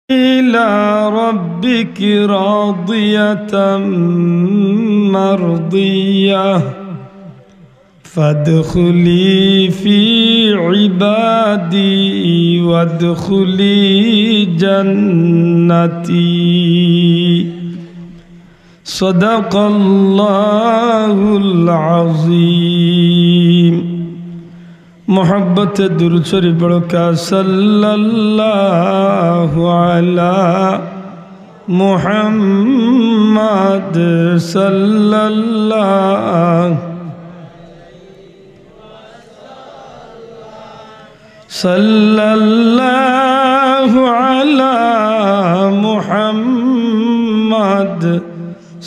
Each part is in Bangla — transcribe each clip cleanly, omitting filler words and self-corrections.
إلى ربك راضية مرضية فادخلي في عبادي وادخلي جنتي صدق الله العظيم। मोहब्बत दुरूद शरीफ पढ़ो का सल्लल्लाहु अला मुहम्मद सल्लल्लाहु अला मुहम्मद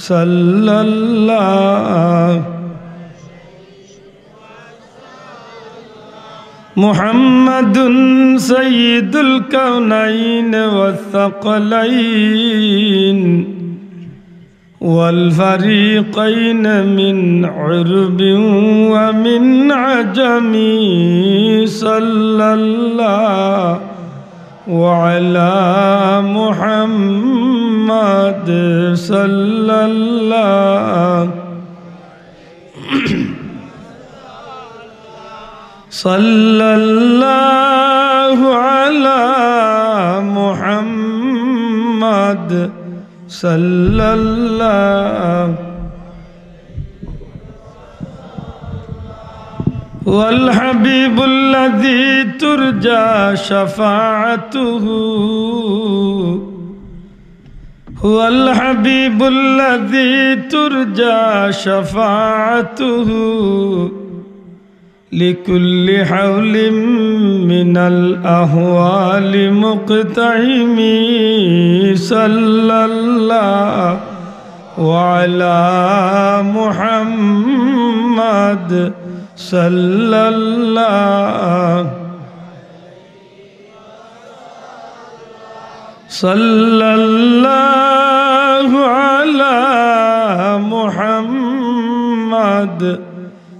सल्लल्लाहु मुहम्मदुन सय्यिदुल कौनैन वस्सक़लैन वल फ़रीक़ैन मिन उर्बिन व मिन अजमी सल्लल्लाहु अला मुहम्मद सल्लल्लाहु अला मुहम्मद सल्लल्लाहु वल हबीबुल्लज़ी तुरजा शफ़ाअतुहु वल हबीबुल्लज़ी तुरजा शफ़ाअतुहु लिकुल्लि हौलिम मिनल अहवालि मुक़तहिमी सल्लल्लाहु अला मुहम्मद सल्लल्लाहु अला मुहम्मद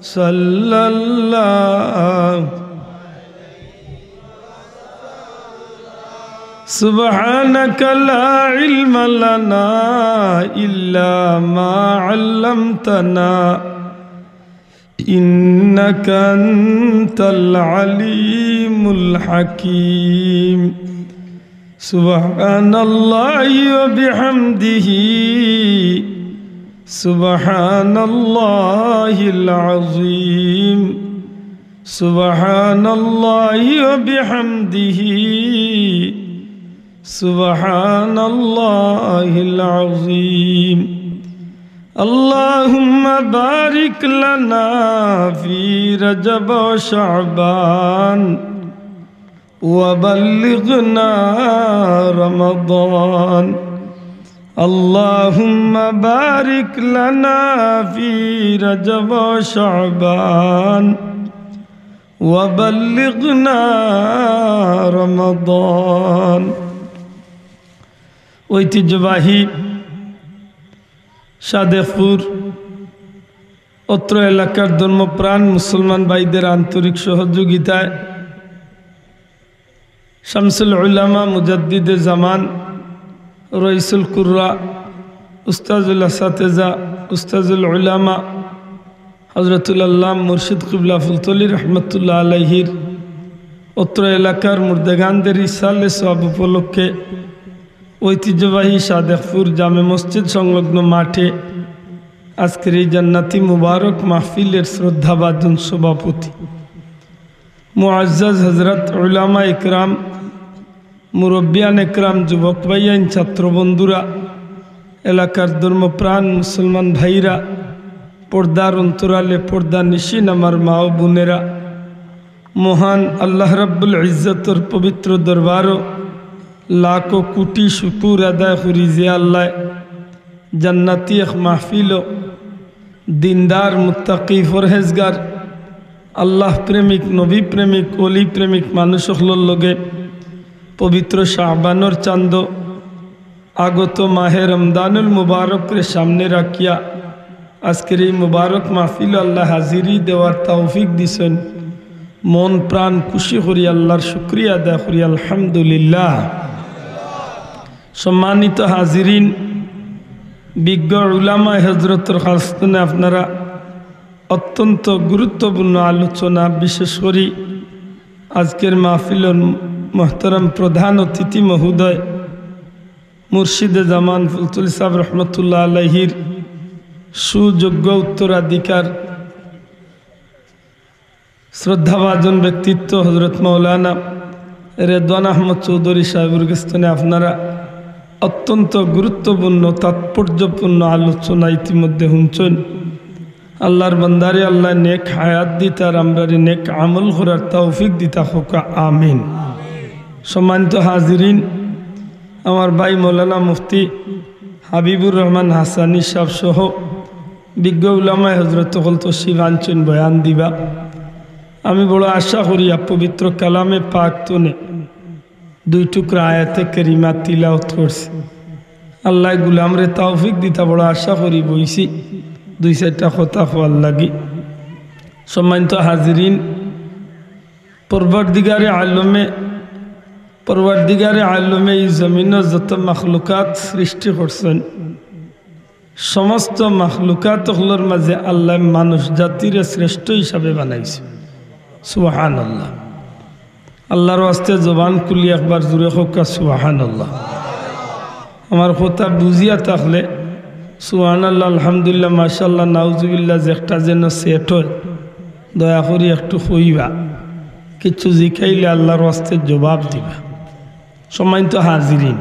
सल्लल्लाहु सुब्हानक ला इल्म लना इल्ला मा अल्लमतना इन्नका अंतल अलीमुल हकीम। सुब्हानल्लाहि व बिहम्दिही सुब्हानल्लाहिल अज़ीम सुब्हानल्लाहि व बिहम्दिही सुब्हानल्लाहिल अज़ीम। अल्लाहुम्मा बारिक लना फी रजब व शअबान व बल्लिगना रमज़ान। अल्लाहुम्मा बारिक लना फी रजब व शअबान व बल्लिगना रमज़ान। ঐতিহ্যবাহী সাদেকপুর অত্র এলাকার ধর্মপ্রাণ মুসলমান ভাইদের আন্তরিক সহযোগিতায় শামসুল উলামা মুজাদ্দিদে জামান রইসুল কুররা উস্তাজুল আসাতেজা উস্তাজুল উলামা হযরতুল আল্লাহ মুর্শিদ কিবলা ফুলতলি রহমতুল্লাহ আলাইহির অত্র এলাকার মুর্দেগানদের ইসালে সওয়াব উপলক্ষে ঐতিহ্যবাহী সাদেকপুর জামে মসজিদ সংলগ্ন মাঠে আজকের এই জান্নাতি মুবারক মাহফিলের শ্রদ্ধাভাজন সভাপতি মুআজ্জাজ হযরত উলামা ইকরাম মুরব্বিয়ান ইকরাম যুবক ভাইয়ান ছাত্র বন্ধুরা এলাকার ধর্মপ্রাণ মুসলমান ভাইরা পর্দার অন্তরালে পর্দা নিশিন আমার মা ও বোনেরা মহান আল্লাহ রাব্বুল ইজ্জতের পবিত্র দরবারও लाखों कोटि शुक्र अदा करी जे अल्लाह जन्नती एक महफिल दीनदार मुत्तकी फरहेजगार अल्लाह प्रेमिक नबी प्रेमिक ओली प्रेमिक मानुषकलर लगे पवित्र शाबानर चांद आगत माहे रमदानुल मुबारक सामने रखिया आजकेर এই मुबारक महफिल अल्लाह हाजिरी देवार तौफिक दिसेन मन प्राण खुशी करी अल्लाहर शुक्रिया अदा करी अल्हम्दुलिल्लाह। সম্মানিত হাজিরিন, বিজ্ঞ উলামা হযরতের খাসতনে আপনারা অত্যন্ত গুরুত্বপূর্ণ আলোচনা, বিশেষ করে আজকের মাহফিলের মোহতারাম প্রধান অতিথি মহোদয় মুর্শিদে জামান ফুলতুলি সাহেব রহমতুল্লাহ আলাইহির সুযোগ্য উত্তরাধিকার শ্রদ্ধাভাজন ব্যক্তিত্ব হজরত মৌলানা রেদওয়ান আহমদ চৌধুরী সাহেবের কাছে আপনারা অত্যন্ত গুরুত্বপূর্ণ তাৎপর্যপূর্ণ আলোচনা ইতিমধ্যে শুনছেন। আল্লাহর বান্দারে আল্লাহ নেক হায়াত দিতার আমরারে নেক আমল করার তৌফিক দিতা হোক, আমিন। সম্মানিত হাজিরিন, আমার ভাই মৌলানা মুফতি হাবিবুর রহমান হাসানি সাহেব সহ বিজ্ঞ উলামায়ে হযরত হল তশরিফ আনছেন বয়ান দিবা। আমি বড় আশা করি পবিত্র কালামে পাক তনে দুই টুকরা আয়াতে কারিমা তিলাওয়াত করছি। আল্লাহ গুলামরে তৌফিক দিতা বড় আশা করি বইছি দুই চারটা কথা হওয়ার লাগি। সম্মানিত হাজিরিন, পরওয়ারদিগারে আলমে এই জমিনের যত মাখলুকাত সৃষ্টি করছেন, সমস্ত মাখলুকাত হলোর মাঝে আল্লাহ মানুষ জাতির শ্রেষ্ঠ হিসাবে বানাইছে। সুবহানাল্লাহ। আল্লাহর ওয়াস্তে জবান খুলি একবার জুড়ে হোক সুবহানাল্লাহ। আমার কথা বুঝিয়া থাকলে সুবহানাল্লাহ, আলহামদুলিল্লাহ, মাশাআল্লাহ, নাউজুবিল্লাহ যে একটা যেন সেট হয়, দয়া করি একটু হইবা। কিছু জিখাইলে আল্লাহর ওয়াস্তে জবাব দিবা। সম্মানিত হাজিরিন,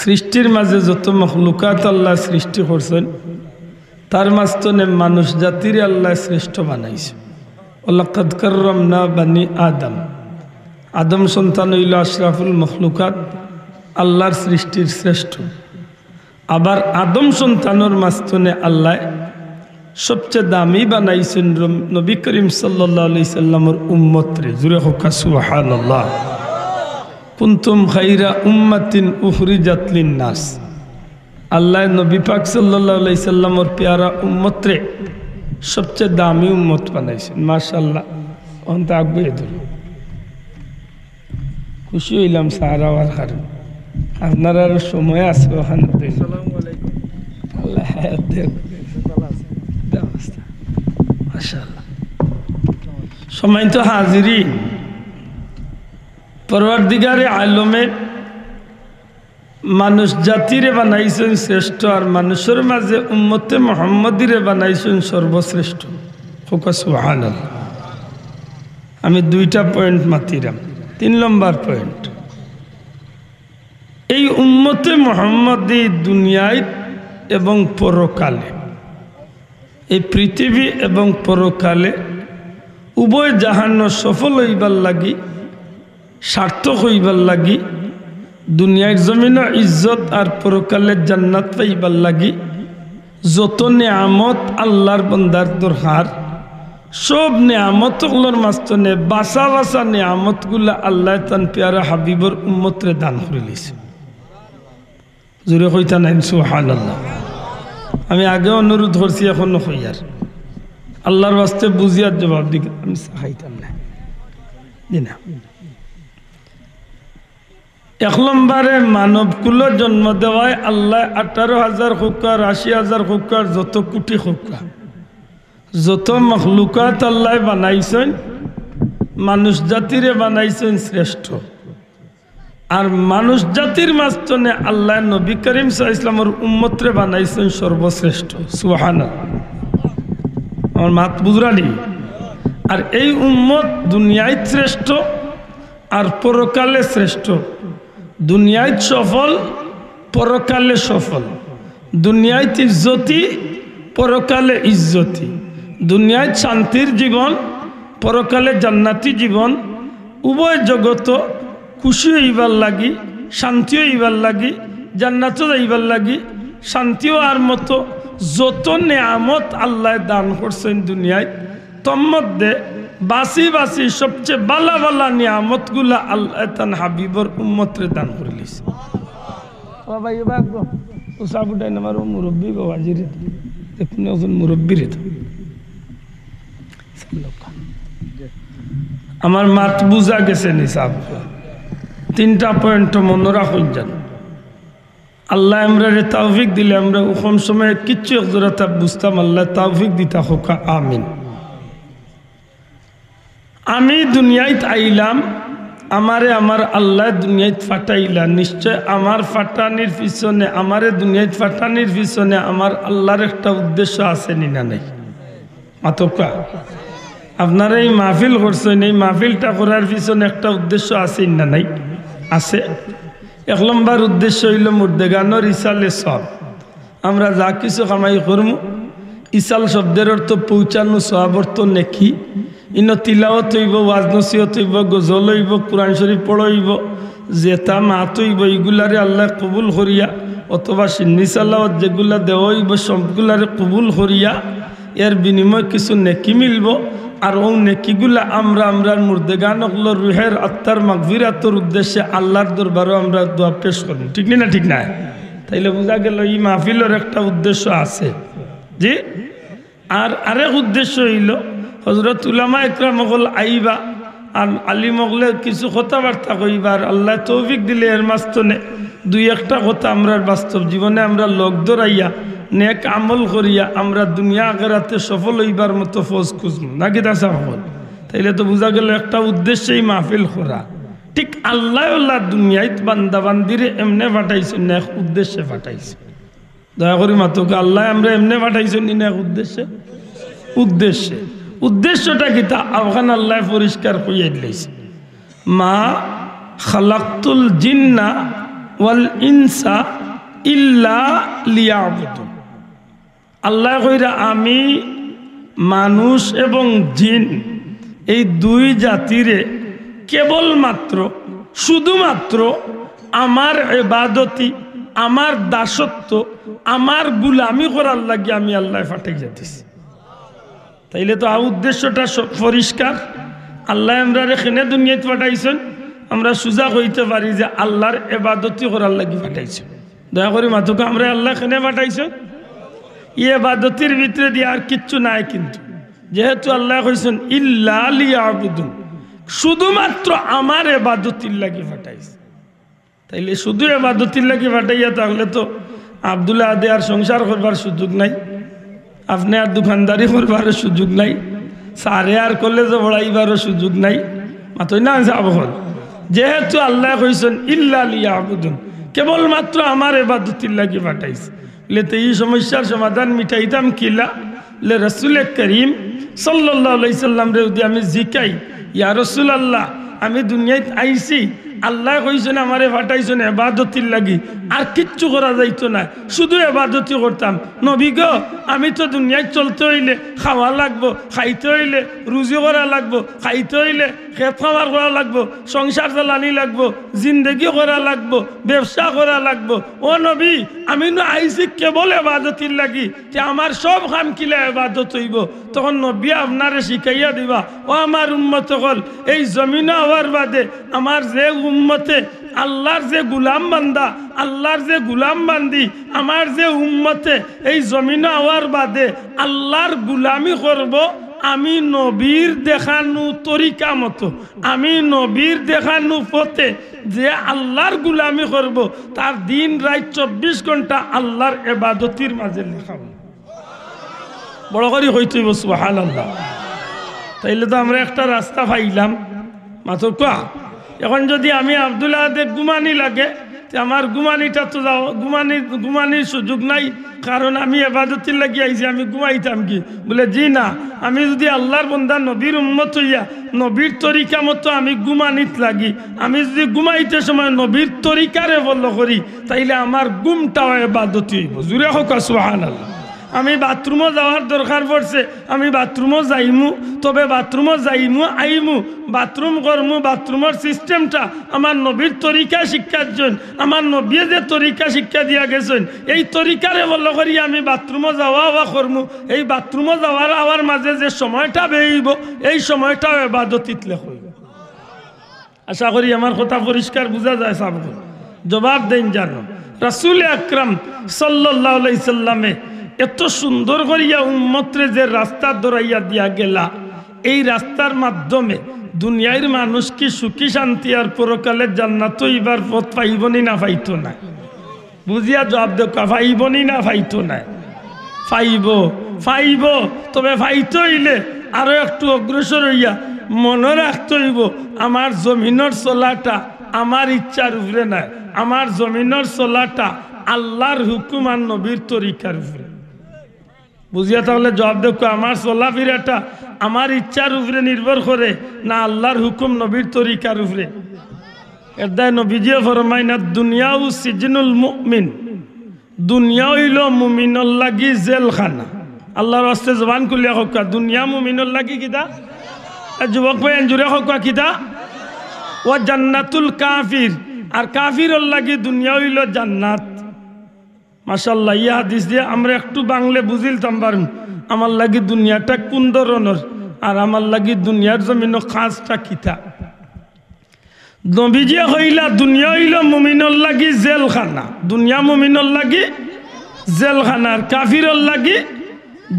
সৃষ্টির মাঝে যত মখলুকাত আল্লাহ সৃষ্টি করছেন, তার মাঝখানে মানুষ জাতির আল্লাহ শ্রেষ্ঠ বানাইছে। ওয়ালাকাদ কাররামনা বানি আদম। আদম সন্তান হইল আশরাফুল মখলুকাত, আল্লাহর সৃষ্টির শ্রেষ্ঠ। আবার আদম সন্তানের মাঝখানে আল্লাহ সবচেয়ে দামি বানাইছেন নবী করিম সাল্লাল্লাহু আলাইহি সাল্লামের উম্মত রে। জুরে হোক সুবহানাল্লাহ। কুনতুম খায়রা উম্মাতিন উখরিজাত লিন-নাস। আল্লাহ নবী পাক সাল্লাল্লাহু আলাইহি সাল্লামের প্যারা উম্মত রে সবচেয়ে দামি উম্মত বানাইছেন। মাশাআল্লাহ। অন্ত আগবে ধরো খুশি হইলাম সারাওয়ার কারণ আপনার আর সময় আছে। ওখানে আসসালামু আলাইকুম। আল্লাহ হায়াত দেন। মাশাআল্লাহ। সম্মানিত হাজিরিন, পরওয়ারদিগারে আলমে মানুষ জাতিরে বানাইছেন শ্রেষ্ঠ, আর মানুষের মাঝে উম্মতে মুহাম্মদীরে বানাইছেন সর্বশ্রেষ্ঠ। সুবহানাল্লাহ। আমি দুইটা পয়েন্ট মাতিলাম। 3 নম্বর পয়েন্ট, এই উম্মতে মুহাম্মদী দুনিয়ায় এবং পরকালে, এই পৃথিবী এবং পরকালে উভয় জাহান্ন সফল হইবার লাগি, সার্থক হইবার লাগি, দুনিয়ার জমিনে ইজ্জত আর পরকালের জান্নাত পাইবার লাগি যত নেয়ামত আল্লাহর বান্দার দরকার, সব নেয়ামতগুলোর মাঝখানে বাসা বাসা নেয়ামতগুলা আল্লাহ তান প্যারা হাবিবর উম্মতরে দান করে লিছে। জোরে কইতা নাই সুবহানাল্লাহ। আমি আগে অনুরোধ করছি, এখনো হইয়ার আল্লাহর ওয়াস্তে বুঝিয়ার জবাব দিকে আমি চাইতাম না দিনা। 1 নম্বরে মানবকুলো জন্ম দেওয়ায় আল্লাহ 18,000 হুক্কার 80,000 হুক্কার যত কোটি হুক্কা যত মখলুকাত আল্লাহ বানাইছেন, মানুষ জাতিরে বানাইছেন শ্রেষ্ঠ। আর মানুষ জাতির মাঝখানে আল্লাহ নবী করিম সাল্লাল্লাহু আলাইহি ওয়াসাল্লামের উম্মতরে বানাইছেন সর্বশ্রেষ্ঠ। সুবহানাল্লাহ। আমার মাত বুঝরানি। আর এই উম্মত দুনিয়ায় শ্রেষ্ঠ আর পরকালে শ্রেষ্ঠ। দুনিয়ায় সফল, পরকালে সফল। দুনিয়ায় ইজ্জতি, পরকালে ইজ্জতি। দুনিয়ায় শান্তির জীবন, পরকালে জান্নাতি জীবন। উভয় জগত খুশি হইবার লাগি, শান্তিও হইবার লাগি, জান্নাতও যাইবার লাগি, শান্তিও আর মতো যত নেয়ামত আল্লাহ দান করছেন দুনিয়ায়, তন্মধ্যে বাসি বাসি সবচেয়ে বালা বালা নিয়ামতগুলা আল্লাহ তান হাবিবর উম্মতরে দান করে লিছে। ভাই বাগবো ও সাবুটাই আমার মুরব্বী বাবাজির দেখুন, একজন মুরব্বীর আমার মাত বুঝা গেছে নি সাহেব। 3টা পয়েন্ট মনে রাখুন। যান আল্লাহ আমরা তৌফিক দিলে আমরা কম সময়ে কিচ্ছু একজোড়াতা বুঝতাম আল্লাহ তৌফিক দিতা হোকা আমিন। আমি দুনিয়ায় আইলাম, আমারে আমার আল্লাহ দুনিয়ায় ফাটাইলা, নিশ্চয় আমার ফাটানির পিছনে, আমারে দুনিয়ায় ফাটানির পিছনে আমার আল্লাহর একটা উদ্দেশ্য আছে না নাই? মাতকা আপনারা এই মাহফিল করছেন, এই মাহফিলটা করার পিছনে একটা উদ্দেশ্য আছে না নাই? আছে। 1 নম্বর উদ্দেশ্য হইল মুর্দেগানোর ইসালে সব। আমরা যা কিছু কামাই করব, ইসাল শব্দের অর্থ পৌঁছানো, সব অর্থ নেকি। ইন তিলাওয়াত হইব, ওয়াজ নসিহত হইব, গজল হইব, কোরআন শরীফ পড়াইব, জেতা মাত হইব, এইগুলারে আল্লাহ কবুল করিয়া, অথবা সিন্নি সালাওয়াত যেগুলা দেওয়া হইব সবগুলারে কবুল করিয়া এর বিনিময় কিছু নেকি মিলব। আর ও নেকিগুলা আমরা মুর্দেগান হলো রুহের আত্মার মাগফিরাতের উদ্দেশ্যে আল্লাহর দরবারও আমরা দোয়া পেশ করব। ঠিক না? ঠিক না? তাইলে বোঝা গেল এই মাহফিলের একটা উদ্দেশ্য আছে। জি। আর আরেক উদ্দেশ্য হইল হযরত উলামা ইকরাম হল আইবা আর আলিম হলে কিছু কথাবার্তা কইবার, আল্লাহ তৌফিক দিলে এর মাস্তনে 2-1টা কথা আমরা বাস্তব জীবনে আমরা লোক ধরাইয়া নেক আমল করিয়া আমরা দুনিয়া আখিরাতে সফল হইবার মতো ফৌজ খুঁজব নাকি? দাসা হল। তাইলে তো বোঝা গেল একটা উদ্দেশ্যেই মাহফিল করা। ঠিক আল্লাহ আল্লাহ দুনিয়ায় বান্দা বান্দিরে এমনে পাঠাইছেন না এক উদ্দেশ্যে পাঠাইছে। দয়া করি মাতোকে আল্লাহ আমরা এমনে পাঠাইছেন না এক উদ্দেশ্যে। উদ্দেশ্যটা কি তা আফগান আল্লাহ পরিষ্কার কইয়া দিয়েছে, মা খালাকতুল জিন্না ওয়াল ইনসা ইল্লা লিয়াবুদুন। আল্লাহ কইরা আমি মানুষ এবং জিন এই 2 জাতিরে কেবলমাত্র শুধুমাত্র আমার ইবাদতি, আমার দাসত্ব, আমার গুলামি করার লাগে আমি আল্লাহ পাঠাই যেতেছি। তাইলে তো উদ্দেশ্যটা পরিষ্কার। আল্লাহ আমরা এখানে দুনিয়াতে পাঠাইছেন, আমরা সুজা হইতে পারি যে আল্লাহর ইবাদতি করার লাগি পাঠাইছেন। দয়া করে মাতুকে আমরা আল্লাহ এখানে পাঠাইছেন, এই ইবাদতির ভিতরে দিয়ে আর কিচ্ছু নাই। কিন্তু যেহেতু আল্লাহ কইছেন ইল্লা লিয়াবুদুন, শুধুমাত্র আমার ইবাদতির লাগি পাঠাইছে, তাইলে শুধু ইবাদতির লাগি পাঠাইয়া তাহলে তো আব্দুল্লাহ আদে আর সংসার করবার সুযোগ নাই, আপনি আর দোকানদারি করবারও সুযোগ নাই, সারে আর কলেজে পড়াইবারও সুযোগ নাই। মাতই না যাব হল। যেহেতু আল্লাহ কইছেন ইল্লা লিয়াবুদুন, কেবলমাত্র আমার ইবাদতির লাগি পাঠাইছে, লেতে এই সমস্যার সমাধান মিটাইতাম কিলা? লে রাসূল করিম সাল্লাল্লাহু আলাইহি সাল্লাম রে যদি আমি জিকাই, ইয়া রাসূলুল্লাহ আমি দুনিয়ায় আইছি, আল্লাহ কইছেন আমারে পাঠাইছেন ইবাদতির লাগি, আর কিচ্ছু করা যাইতো না, শুধু ইবাদতি করতাম। নবী গো, আমি তো দুনিয়ায় চলতে হইলে খাওয়া লাগবো, খাইতে হইলে রুজি করা লাগবো, খাইতে হইলে খেত খামার করা লাগবো, সংসার চালানি লাগবো, জিন্দগি করা লাগবো, ব্যবসা করা লাগবো। ও নবী, আমি না আইছি কেবল ইবাদতির লাগি, যে আমার সব কাম কিলা ইবাদত হইব। তখন নবী আপনারে শিখাইয়া দিবা, ও আমার উম্মত হল, এই জমিনে হওয়ার বাদে আমার যে উম্মতে আল্লাহর যে গুলাম বান্দা, আল্লাহর যে গুলাম বান্দি, আমার যে উম্মতে এই জমিনে হওয়ার বাদে আল্লাহর গুলামি করব, আমি নবীর দেখানো তরিকা মতো, আমি নবীর দেখানো পথে যে আল্লাহর গুলামি করব, তার দিন রাত 24 ঘন্টা আল্লাহর ইবাদতির মাঝে লেখা। বড় করে হইতে হইব সুবহানাল্লাহ। তাইলে তো আমরা একটা রাস্তা পাইলাম মাত্র কা। এখন যদি আমি আব্দুল্লাহ আদের গুমানি লাগে, আমার গুমানিটা তো যাও, গুমানির সুযোগ নাই, কারণ আমি ইবাদতির লাগি আইছি, আমি ঘুমাইতাম কি? বলে জি না, আমি যদি আল্লাহর বান্দা নবীর উম্মত হইয়া নবীর তরিকা মতো আমি গুমানিত লাগি, আমি যদি ঘুমাইতে সময় নবীর তরিকারে ফলো করি, তাইলে আমার গুমটাও ইবাদতি হইব। জুড়ে হোক সুবহানাল্লাহ। আমি বাথরুমও যাওয়ার দরকার পড়ছে, আমি বাথরুমও যাইমু, তবে বাথরুমও যাইমু আইমু, বাথরুম করমু, বাথরুমের সিস্টেমটা আমার নবীর তরিকা শিক্ষার জন্য, আমার নবী যে তরিকা শিক্ষা দিয়া গেছেন, এই তরিকারে বল করি আমি বাথরুমও যাওয়া করমু। এই বাথরুমও যাওয়ার আমার মাঝে যে সময়টা বেইব, এই সময়টাও ইবাদতিত হইব। আশা করি আমার কথা পরিষ্কার বোঝা যায়। সাব জবাব দেন জানো, রাসূল আকরাম সাল্লাল্লাহু আলাইহি সাল্লামে এত সুন্দর করিয়া উম্মতরে যে রাস্তা দৌড়াইয়া দিয়া গেলা, এই রাস্তার মাধ্যমে দুনিয়ার মানুষ কি সুখী শান্তি আর পরকালের জান্নাত এবার পথ পাইবনি না পাইতো না? বুঝিয়া জবাব দেখা ফাইবনি না ফাইতো নাই ফাইব ফাইব তবে ফাইতো হইলে আরো একটু অগ্রসর হইয়া মনে রাখতে হইব আমার জমিনের চলাটা আমার ইচ্ছার উপরে নাই, আমার জমিনের চলাটা আল্লাহর হুকুম আর নবীর তরিকার উপরে। বুঝিয়া তাহলে জবাব দেখো আমার চলাফেরাটা আমার ইচ্ছার উপরে নির্ভর করে না আল্লাহর হুকুম নবীর তরিকার উপরে। এদায় নবীজিয়ে ফরমায় না দুনিয়াও সিজনুল মুমিন, দুনিয়া হইল মুমিনর লাগি জেলখানা। আল্লাহর রাস্তে জবান খুলিয়া হোক দুনিয়া মুমিনর লাগি কিতা, যুবক ভাই জুড়ে হোক কিতা, ও জান্নাতুল কাফির, আর কাফিরর লাগি দুনিয়া হইল জান্নাত। মাশাআল্লাহ ইয়া হাদিস দিয়ে আমরা একটু বাংলা বুঝিলতাম পারুন আমার লাগি দুনিয়াটা কোন ধরনের আর আমার লাগি দুনিয়ার জমিন খাসটা কিতা। নবীজি হইলা দুনিয়া হইল মুমিনর লাগি জেলখানা, দুনিয়া মুমিনর লাগি জেলখানা, আর কাফিরর লাগি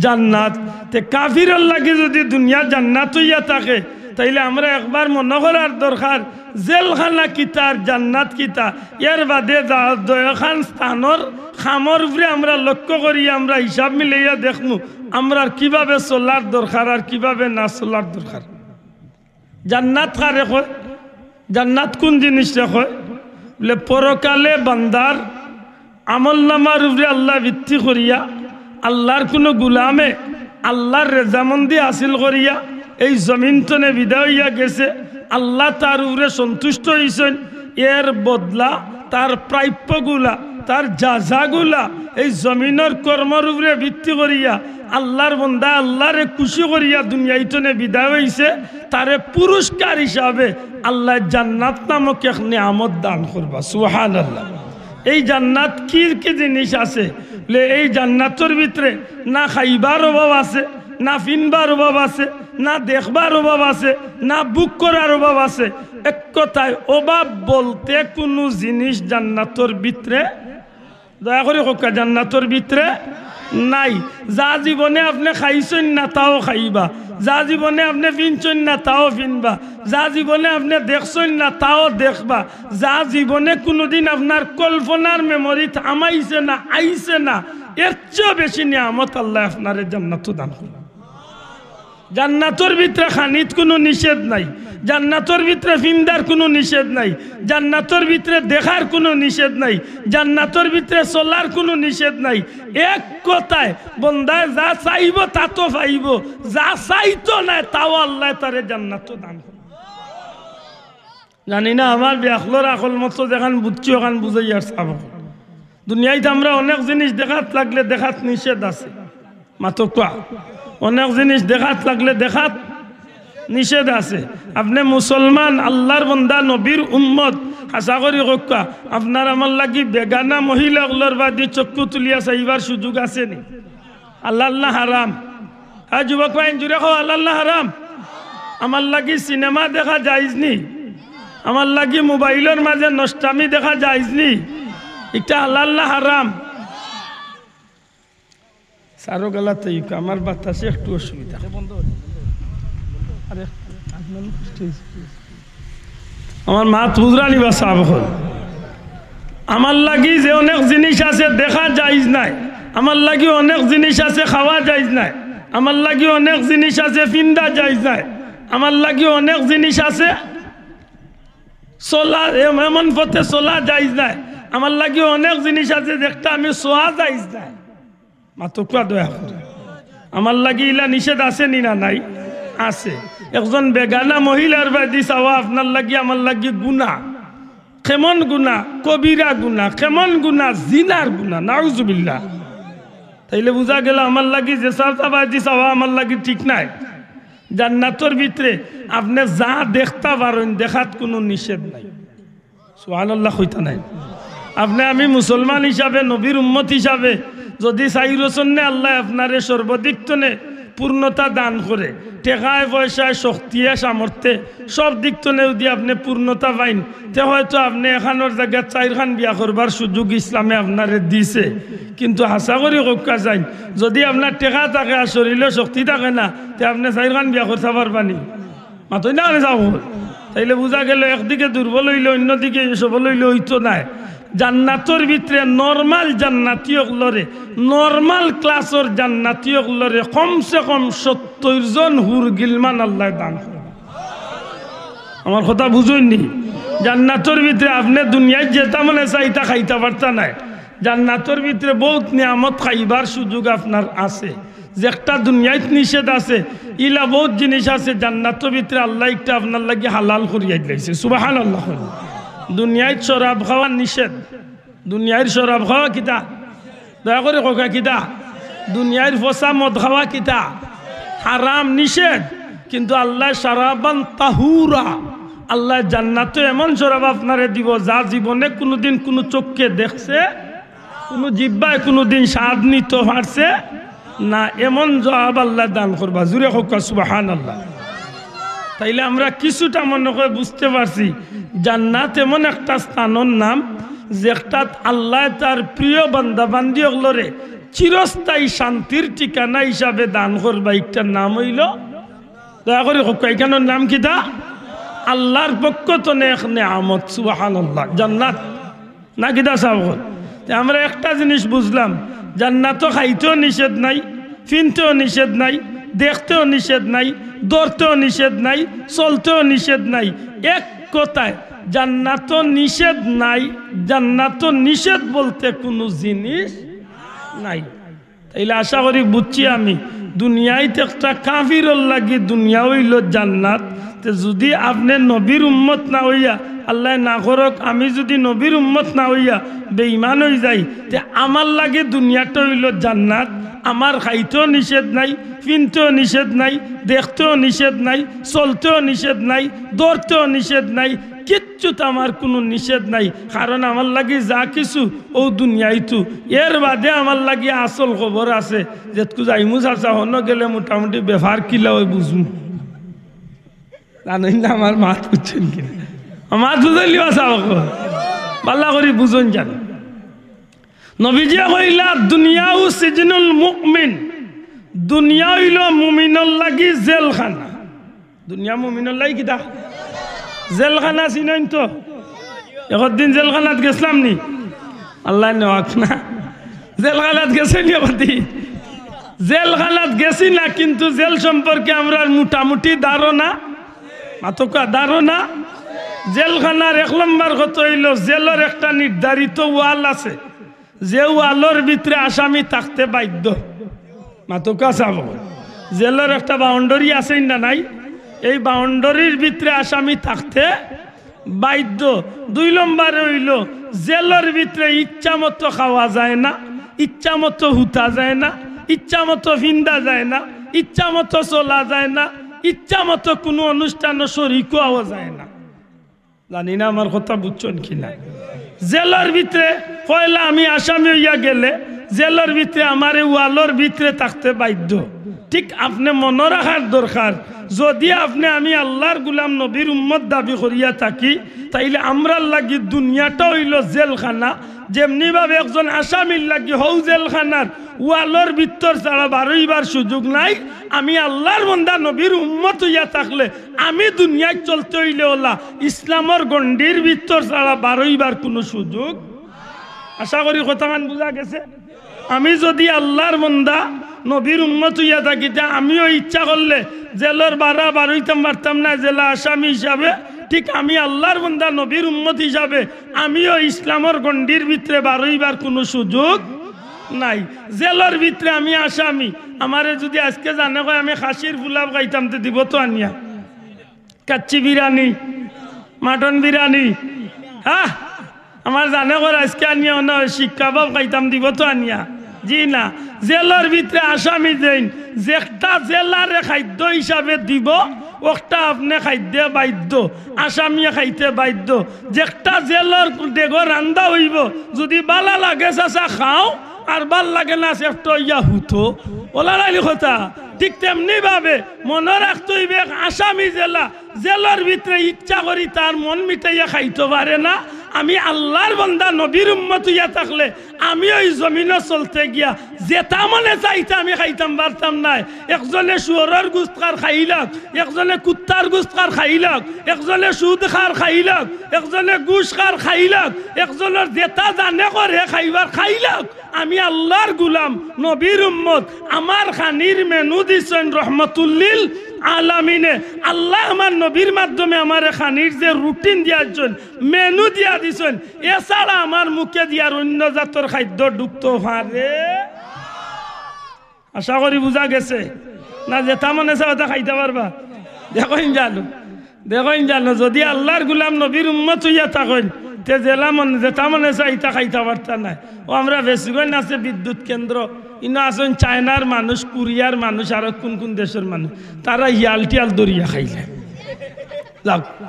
জান্নাত। তে কাফিরর লাগি যদি দুনিয়া জান্নাত হইয়া থাকে তাইলে আমরা একবার মনে করার দরকার জেলখানা কিতা আর জান্নাত কিতা। এর বাদে দয়াখান স্থানের খামর উপরে আমরা লক্ষ্য করি আমরা হিসাব মিলাইয়া দেখমু আমরা কিভাবে চলার দরকার আর কিভাবে না চলার দরকার। জান্নাত কারে কয়, জান্নাত কোন জিনিসটা কয় বলে পরকালে বান্দার আমল নামার উপরে আল্লাহ ভিত্তি করিয়া আল্লাহর কোনো গুলামে আল্লাহর রেজামন্দি হাসিল করিয়া এই জমিন তনে বিদায় হইয়া গেছে, আল্লাহ তার উপরে সন্তুষ্ট হইছেন, এর বদলা তার প্রাপ্যগুলা তার যাজাগুলা এই জমিনের কর্মর উপরে ভিত্তি করিয়া আল্লাহর বন্দা আল্লাহরে খুশি করিয়া দুনিয়াইতনে বিদায় হইছে, তারে পুরস্কার হিসাবে আল্লাহ জান্নাত নামক এক নিয়ামত দান করবা। সুবহানাল্লাহ। এই জান্নাত কি কি জিনিস আছে বলে এই জান্নাতের ভিতরে না খাইবার অভাব আছে, না ফিনবার অভাব আছে, না দেখবার অভাব আছে, না বুক করার অভাব আছে। এক কথায় অভাব বলতে কোনো জিনিস জান্নাতের ভিতরে দয়া করে হোকা জান্নাতের ভিতরে নাই। যা জীবনে আপনি খাইছেন না তাও খাইবা, যা জীবনে আপনি ফিনছেন না তাও ফিনবা, যা জীবনে আপনি দেখছেন না তাও দেখবা, যা জীবনে কোনোদিন আপনার কল্পনার মেমোরিতে আমাইছে না আইছে না এর চেয়ে বেশি নিয়ামত আল্লাহ আপনার জান্নাত দান করবে। জান্নাতের ভিতরে খানিত কোনো নিষেধ নাই, জান্নাতের ভিতরে ফিন্দার কোনো নিষেধ নাই, জান্নাতের ভিতরে দেখার কোনো নিষেধ নাই, জান্নাতের ভিতরে চলার কোনো নিষেধ নাই। এক কথায় বন্দায় যা চাইব তা তো পাইব, যা চাইতো না তাও আল্লাহ তারে জান্নাত দান করবে। জানি না আমার ব্যাখলর আকল মতো যেখান বুঝছি ওখান বুঝাই আর চাব। দুনিয়াতে আমরা অনেক জিনিস দেখাত লাগলে দেখাত নিষেধ আছে, মাত্র কোয়া অনেক জিনিস দেখাত লাগলে দেখাত নিষেধ আছে। আপনি মুসলমান আল্লাহর বন্দা নবীর উম্মত আশা করি কক্কা আপনার আমার লাগি বেগানা মহিলাগুলোর বাদী চক্ষু তুলিয়া চাইবার সুযোগ আছে নি? আল্লাহ আল্লাহ হারাম। হ্যাঁ যুবক ভাই জুড়ে খাও আল্লাহ আল্লাহ হারাম। আমার লাগি সিনেমা দেখা যাইজ নি, আমার লাগি মোবাইলের মাঝে নষ্টামি দেখা যাইজ নি, এটা আল্লাহ আল্লাহ হারাম। সারো গেলাতে আমার বাতাসে একটু অসুবিধা। আমার মাত বুঝরানি বা সাব হল আমার লাগি যে অনেক জিনিস আছে দেখা যাইজ নাই, আমার লাগি অনেক জিনিস আছে খাওয়া যাইজ নাই, আমার লাগি অনেক জিনিস আছে ফিন্দা যাইজ নাই, আমার লাগি অনেক জিনিস আছে চলা এমন পথে চলা যাইজ নাই, আমার লাগি অনেক জিনিস আছে দেখতে আমি সোয়া যাইজ নাই। মাতকা দয়া করে আমার লাগি ইলা নিষেধ আছে নি না নাই? আছে। একজন বেগানা মহিলার বাদি চাওয়া আপনার লাগি আমার লাগি গুণা, কেমন গুণা? কবিরা গুণা, কেমন গুণা? জিনার গুণা, নাউজুবিল্লাহ। তাইলে বুঝা গেল আমার লাগি যে বাদি চাওয়া আমার লাগি ঠিক নাই। জান্নাতের ভিতরে আপনি যা দেখতে পারেন দেখাত কোনো নিষেধ নাই। সুবহানাল্লাহ কইতা নাই? আপনি আমি মুসলমান হিসাবে নবীর উম্মত হিসাবে যদি চাইরচন্নে আল্লাহ আপনারে সর্বাধিক তনে পূর্ণতা দান করে, টেকায় পয়সায় শক্তিয়ে সামর্থ্যে সব দিক তনে যদি আপনি পূর্ণতা পাইন তে হয়তো আপনি এখানোর জায়গায় 4খান বিয়া করবার সুযোগ ইসলামে আপনারে দিছে। কিন্তু হাসা করি কক্কা যাই যদি আপনার টেকা থাকে আর শরীরে শক্তি থাকে না তে আপনি 4খান বিয়া করতে পারবানি? মাতই না যাব। তাইলে বোঝা গেল একদিকে দুর্বল হইলে অন্যদিকে সবল হইলে হইতো নাই। জান্নাতর ভিতরে নরমাল জান্নাতীয়গুলোরে নরমাল ক্লাসর জান্নাতীয়গুলোরে কমসে কম 70 জন হুর গিলমান আল্লাহ দান করে। আমার কথা বুঝুননি? জান্নাতর ভিতরে আপনি দুনিয়ায় যেটা মনে চাইতা খাইতে পারতা নাই, জান্নাতর ভিতরে বহুত নিয়ামত খাইবার সুযোগ আপনার আছে। যে একটা দুনিয়ায় নিষেধ আছে, ইলা বহুত জিনিস আছে জান্নাতের ভিতরে আল্লাহ একটা আপনার লাগি হালাল করিয়া দিয়েছে। সুবহানাল্লাহ। দুনিয়ায় শরাব খাওয়া নিষেধ। দুনিয়ার শরাব খাওয়া কিতা? দয়া করে কোকা কিতা? দুনিয়ার ফসা মদ খাওয়া কিতা? হারাম, নিষেধ। কিন্তু আল্লাহ শারাবান তাহুরা, আল্লাহ জান্নাতে এমন শরাব আপনারে দিব যা জীবনে কোনোদিন কোনো চোখকে দেখছে, কোনো জিব্বায় কোনোদিন স্বাদ নিতে পারছে না, এমন জবাব আল্লাহ দান করবা। জুড়ে হোক সুবহানাল্লাহ। তাইলে আমরা কিছুটা মনে করে বুঝতে পারছি জান্নাত এমন একটা স্থানের নাম যেটাত আল্লাহ তার প্রিয় বান্দা বান্দিগুলোরে চিরস্থায়ী শান্তির ঠিকানা হিসাবে দান করবা। একটার নাম হইল, দয়া করে হোক এখানের নাম কিতা? আল্লাহর পক্ষ তো নেক নেয়ামত। সুবহানাল্লাহ। জান্নাত না কিতা সাহেব? আমরা একটা জিনিস বুঝলাম, জান্নাতও খাইতেও নিষেধ নাই, ফিনতেও নিষেধ নাই, দেখতেও নিষেধ নাই, দৌড়তেও নিষেধ নাই, চলতেও নিষেধ নাই। এক কথায় জান্নাতও নিষেধ নাই, জান্নাতও নিষেধ বলতে কোনো জিনিস নাই। তাইলে আশা করি বুঝছি আমি দুনিয়াতে একটা কাফিরর লাগি দুনিয়া হইল জান্নাত। যদি আপনি নবীর উম্মত না হইয়া, আল্লাহ না করক আমি যদি নবীর উম্মত না হইয়া বেঈমান হয়ে যাই, তে আমার লাগে দুনিয়াটা হইল জান্নাত। আমার খাইতেও নিষেধ নাই, ফিনতেও নিষেধ নাই, দেখতেও নিষেধ নাই, চলতেও নিষেধ নাই, দৌড়তেও নিষেধ নাই, কিচ্ছুতে আমার কোনো নিষেধ নাই। কারণ আমার লাগি যা কিছু ও দুনিয়াইতু, এর বাদে আমার লাগি আসল খবর আছে। যেটকু যাইমু চাচা হন গেলে মোটামুটি ব্যবহার কিলা ওই বুঝমু। জানেন না আমার মাত বুঝছেন কিনা? মাত বুঝলি বাসা পাল্লা করি বুঝুন জান। নবীজি কইলা দুনিয়াও সিজনুল মুমিন, দুনিয়া হইল মুমিনের লাগি জেলখানা। দুনিয়া মুমিনের লাগি কিতা? জেলখানা। চিনেন তো? একদিন জেলখানাত গেছিলাম নি? আল্লাহ নেওয়াক না, জেলখানাত গেছে নি? জেলখানাত গেছি না, কিন্তু জেল সম্পর্কে আমরা মোটামুটি ধারণা, মাতকা ধারণা। জেলখানার 1 নম্বর কথা হইল জেলের একটা নির্ধারিত ওয়াল আছে, যে ওয়ালের ভিতরে আসামি থাকতে বাধ্য। মাতকা চাব, জেলের একটা বাউন্ডারি আছে না নাই? এই বাউন্ডারির ভিতরে আসামি থাকতে বাধ্য। 2 নম্বরে হইল জেলের ভিতরে ইচ্ছা মতো খাওয়া যায় না, ইচ্ছা মতো হুতা যায় না, ইচ্ছা মতো ফিন্দা যায় না, ইচ্ছা মতো চলা যায় না, ইচ্ছা মতো কোনো অনুষ্ঠান শরীক হওয়া যায় না। জানি না আমার কথা বুঝছেন কিনা? জেলের ভিতরে পয়লা আমি আসামি হইয়া গেলে জেলের ভিতরে আমার ওয়ালের ভিতরে থাকতে বাধ্য। ঠিক আপনি মনে রাখার দরকার, যদি আপনি আমি আল্লাহর গুলাম নবীর উম্মত দাবি করিয়া থাকি, তাইলে আমরা লাগি দুনিয়াটা হইল জেলখানা। যেমনি ভাবে একজন আসামির লাগি হৌ জেলখানার ওয়ালের ভিতর ছাড়া বারোইবার সুযোগ নাই, আমি আল্লাহর বান্দা নবীর উম্মত হইয়া থাকলে আমি দুনিয়ায় চলতে হইলে ওলা ইসলামের গণ্ডির ভিতর ছাড়া বারোইবার কোনো সুযোগ। আশা করি কথাখান বুঝা গেছে। আমি যদি আল্লাহর বান্দা নবীর উম্মত হইয়া থাকি, আমিও ইচ্ছা করলে জেলের বারোইতাম পারতাম না জেলা আসামি হিসাবে। ঠিক আমি আল্লাহর বান্দা নবীর উম্মত হিসাবে আমিও ইসলামের গণ্ডির ভিতরে বারোইবার কোনো সুযোগ নাই। জেলের ভিতরে আমি আসামি, আমারে যদি আজকে জানে কয় আমি খাসির ফুলাব খাইতাম, তো দিব তো আনিয়া? কাচ্চি বিরিয়ানি, মাটন বিরিয়ানি, হ্যাঁ আমার জানে কর আজকে আনিয়া না শিক্ষা বাব খাইতাম, দিব তো আনিয়া? জি না। জেলের ভিতরে আসামি দেন, যেটা জেলারে খাদ্য হিসাবে দিব ওটা আপনি খাইতে বাধ্য, আসামিয়ে খাইতে বাধ্য। যেটা জেলের ডেগো রান্দা হইব, যদি বালা লাগে চাচা খাও, আর ভাল লাগে না সেফট ইয়া হুতো ওলা লাইলি কথা। ঠিক তেমনি ভাবে মনে রাখতে হইবে আসামি জেলা জেলার ভিতরে ইচ্ছা করি তার মন মিটাইয়া খাইতে পারে না, আমি আল্লাহর বান্দা নবীর উম্মত হইয়া থাকলে আমি ওই জমিনে চলতে গিয়া যেটা মনে চাইতে আমি খাইতাম পারতাম নাই। একজনে শুয়োরের গোস্ত খার খাইলাক, একজনে কুত্তার গোস্ত খার খাইলাক, একজনে সুদ খার খাইলাক, একজনে গুশ খার খাইলাক, একজনের যেটা জানে করে খাইবার খাইলাক। আমি আল্লাহর গুলাম নবীর উম্মত, আমার খানির মেনু দিছেন রহমতুল্লিল আলামিনে। আল্লাহ আমার নবীর মাধ্যমে আমার খানির যে রুটিন দিয়াছেন, মেনু দিয়া দিছেন, এছাড়া আমার মুখে দিয়ার অন্য জাতর খাদ্য ঢুকতে পারে। আশা করি বুঝা গেছে না? যেটা মনে আছে ওটা খাইতে পারবা। দেখেন জানো যদি আল্লাহর গুলাম নবীর উম্মত হইয়া থাকেন তে জেলা মনে যেটা মনে আছে ইটা খাইতে পারতা না। ও আমরা বেশিগণ আছে বিদ্যুৎ কেন্দ্র, ইনো আছেন চায়নার মানুষ, কোরিয়ার মানুষ, আর কোন কোন দেশের মানুষ, তারা ইয়াল টিয়াল দরিয়া খাইলে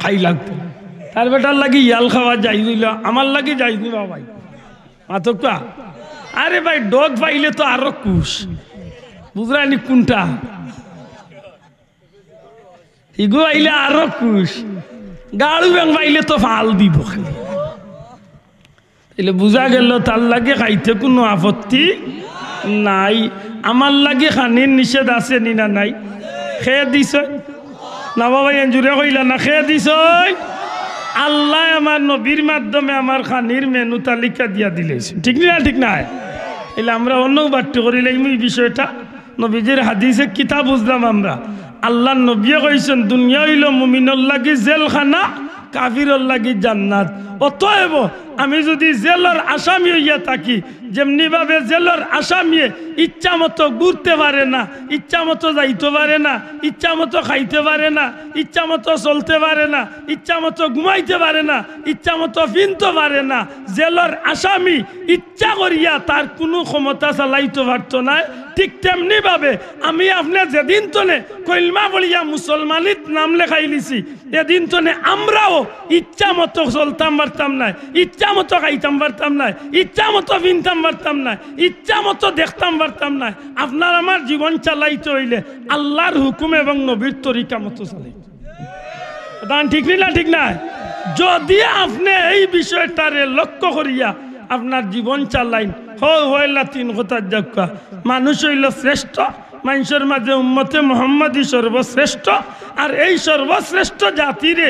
খাই লাগতো। তার বেটার লাগি ইয়াল খাওয়া যাই দিল, আমার লাগি যাই দিবা ভাই মাতকা। আরে ভাই ডগ পাইলে তো আরো কুশ, বুঝলানি কোনটা ইগো আইলে আরো কুশ, গাড়ু ব্যাং পাইলে তো ফাল দিব খালি। এলে বুঝা গেল তার লাগে খাইতে কোনো আপত্তি নাই। আমার লাগে খানির নিষেধ আছে নি না নাই? খেয়ে দিছ না বাবা, এঞ্জুরে কইলা না, খেয়ে দিছ। আল্লাহ আমার নবীর মাধ্যমে আমার খানির মেনু তালিকা দিয়া দিলেছে, ঠিক না? ঠিক না? এলে আমরা অন্য বাট্য করিলে এই বিষয়টা নবীজির হাদিসে কিতাব বুঝলাম আমরা। আল্লাহ নবীয়ে কইছেন দুনিয়া হইল মুমিনের লাগি জেলখানা, কাফিরের লাগি জান্নাত। অতএব আমি যদি জেলের আসামি হইয়া থাকি, যেমনি ভাবে জেলের আসামি ইচ্ছা মতো ঘুরতে পারে না, ইচ্ছা মতো যাইতে পারে না, ইচ্ছা মতো খাইতে পারে না, ইচ্ছা মতো চলতে পারে না, ইচ্ছা মতো ঘুমাইতে পারে না, ইচ্ছা মতো ফিনতে পারে না, জেলের আসামি ইচ্ছা করিয়া তার কোনো ক্ষমতা চালাইতে পারত না। ঠিক তেমনি ভাবে আমি আপনার যেদিন তনে কলমা বলিয়া মুসলমানিত নাম লেখাই লিছি, এদিন তনে আমরাও ইচ্ছা মতো চলতাম পারতাম না, ইচ্ছা মতো খাইতাম পারতাম না, ইচ্ছা মতো ফিনতাম পারতাম না, ইচ্ছা মতো দেখতাম পারতাম না। আপনার আমার জীবন চালাইতে হইলে আল্লাহর হুকুম এবং নবীর তরিকা মতো চালাইতে, ঠিক না? ঠিক না? যদি আপনি এই বিষয়টারে লক্ষ্য করিয়া আপনার জীবন চালাইন, হইলা তিন কথা যাকা, মানুষ হইল শ্রেষ্ঠ, মানুষের মাঝে উম্মতে মুহাম্মাদি সর্বশ্রেষ্ঠ, আর এই সর্বশ্রেষ্ঠ জাতিরে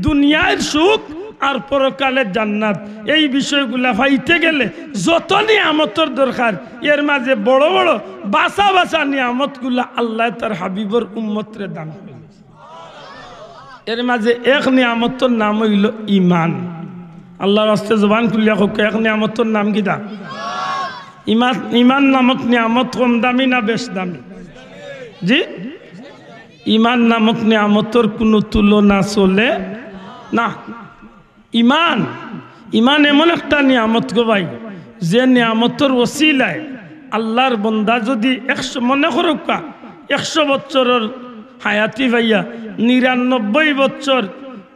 দুনিয়ার সুখ আর পরকালের জান্নাত, এই বিষয়গুলা পাইতে গেলে যত নিয়ামতের দরকার, এর মাঝে বড় বড় বাসা বাসা নিয়ামতগুলা আল্লাহ তার হাবিবর উম্মতরে দান করে। এর মাঝে এক নিয়ামতের নাম হইল ইমান। আল্লাহর রাস্তায় জবান খুলিয়া হোক, এক নিয়ামতের নাম কি দা? ইমান। ইমান নামক নিয়ামত কম দামি না বেশ দামি? জি, ইমান নামক নিয়ামতের কোনো তুলনা চলে না। ইমান ইমান এমন একটা নিয়ামত গো ভাই, যে নিয়ামতের ওসিলায় আল্লাহর বন্দা যদি 100 মনে করুক 100 বছরের হায়াতি ভাইয়া 99 বছর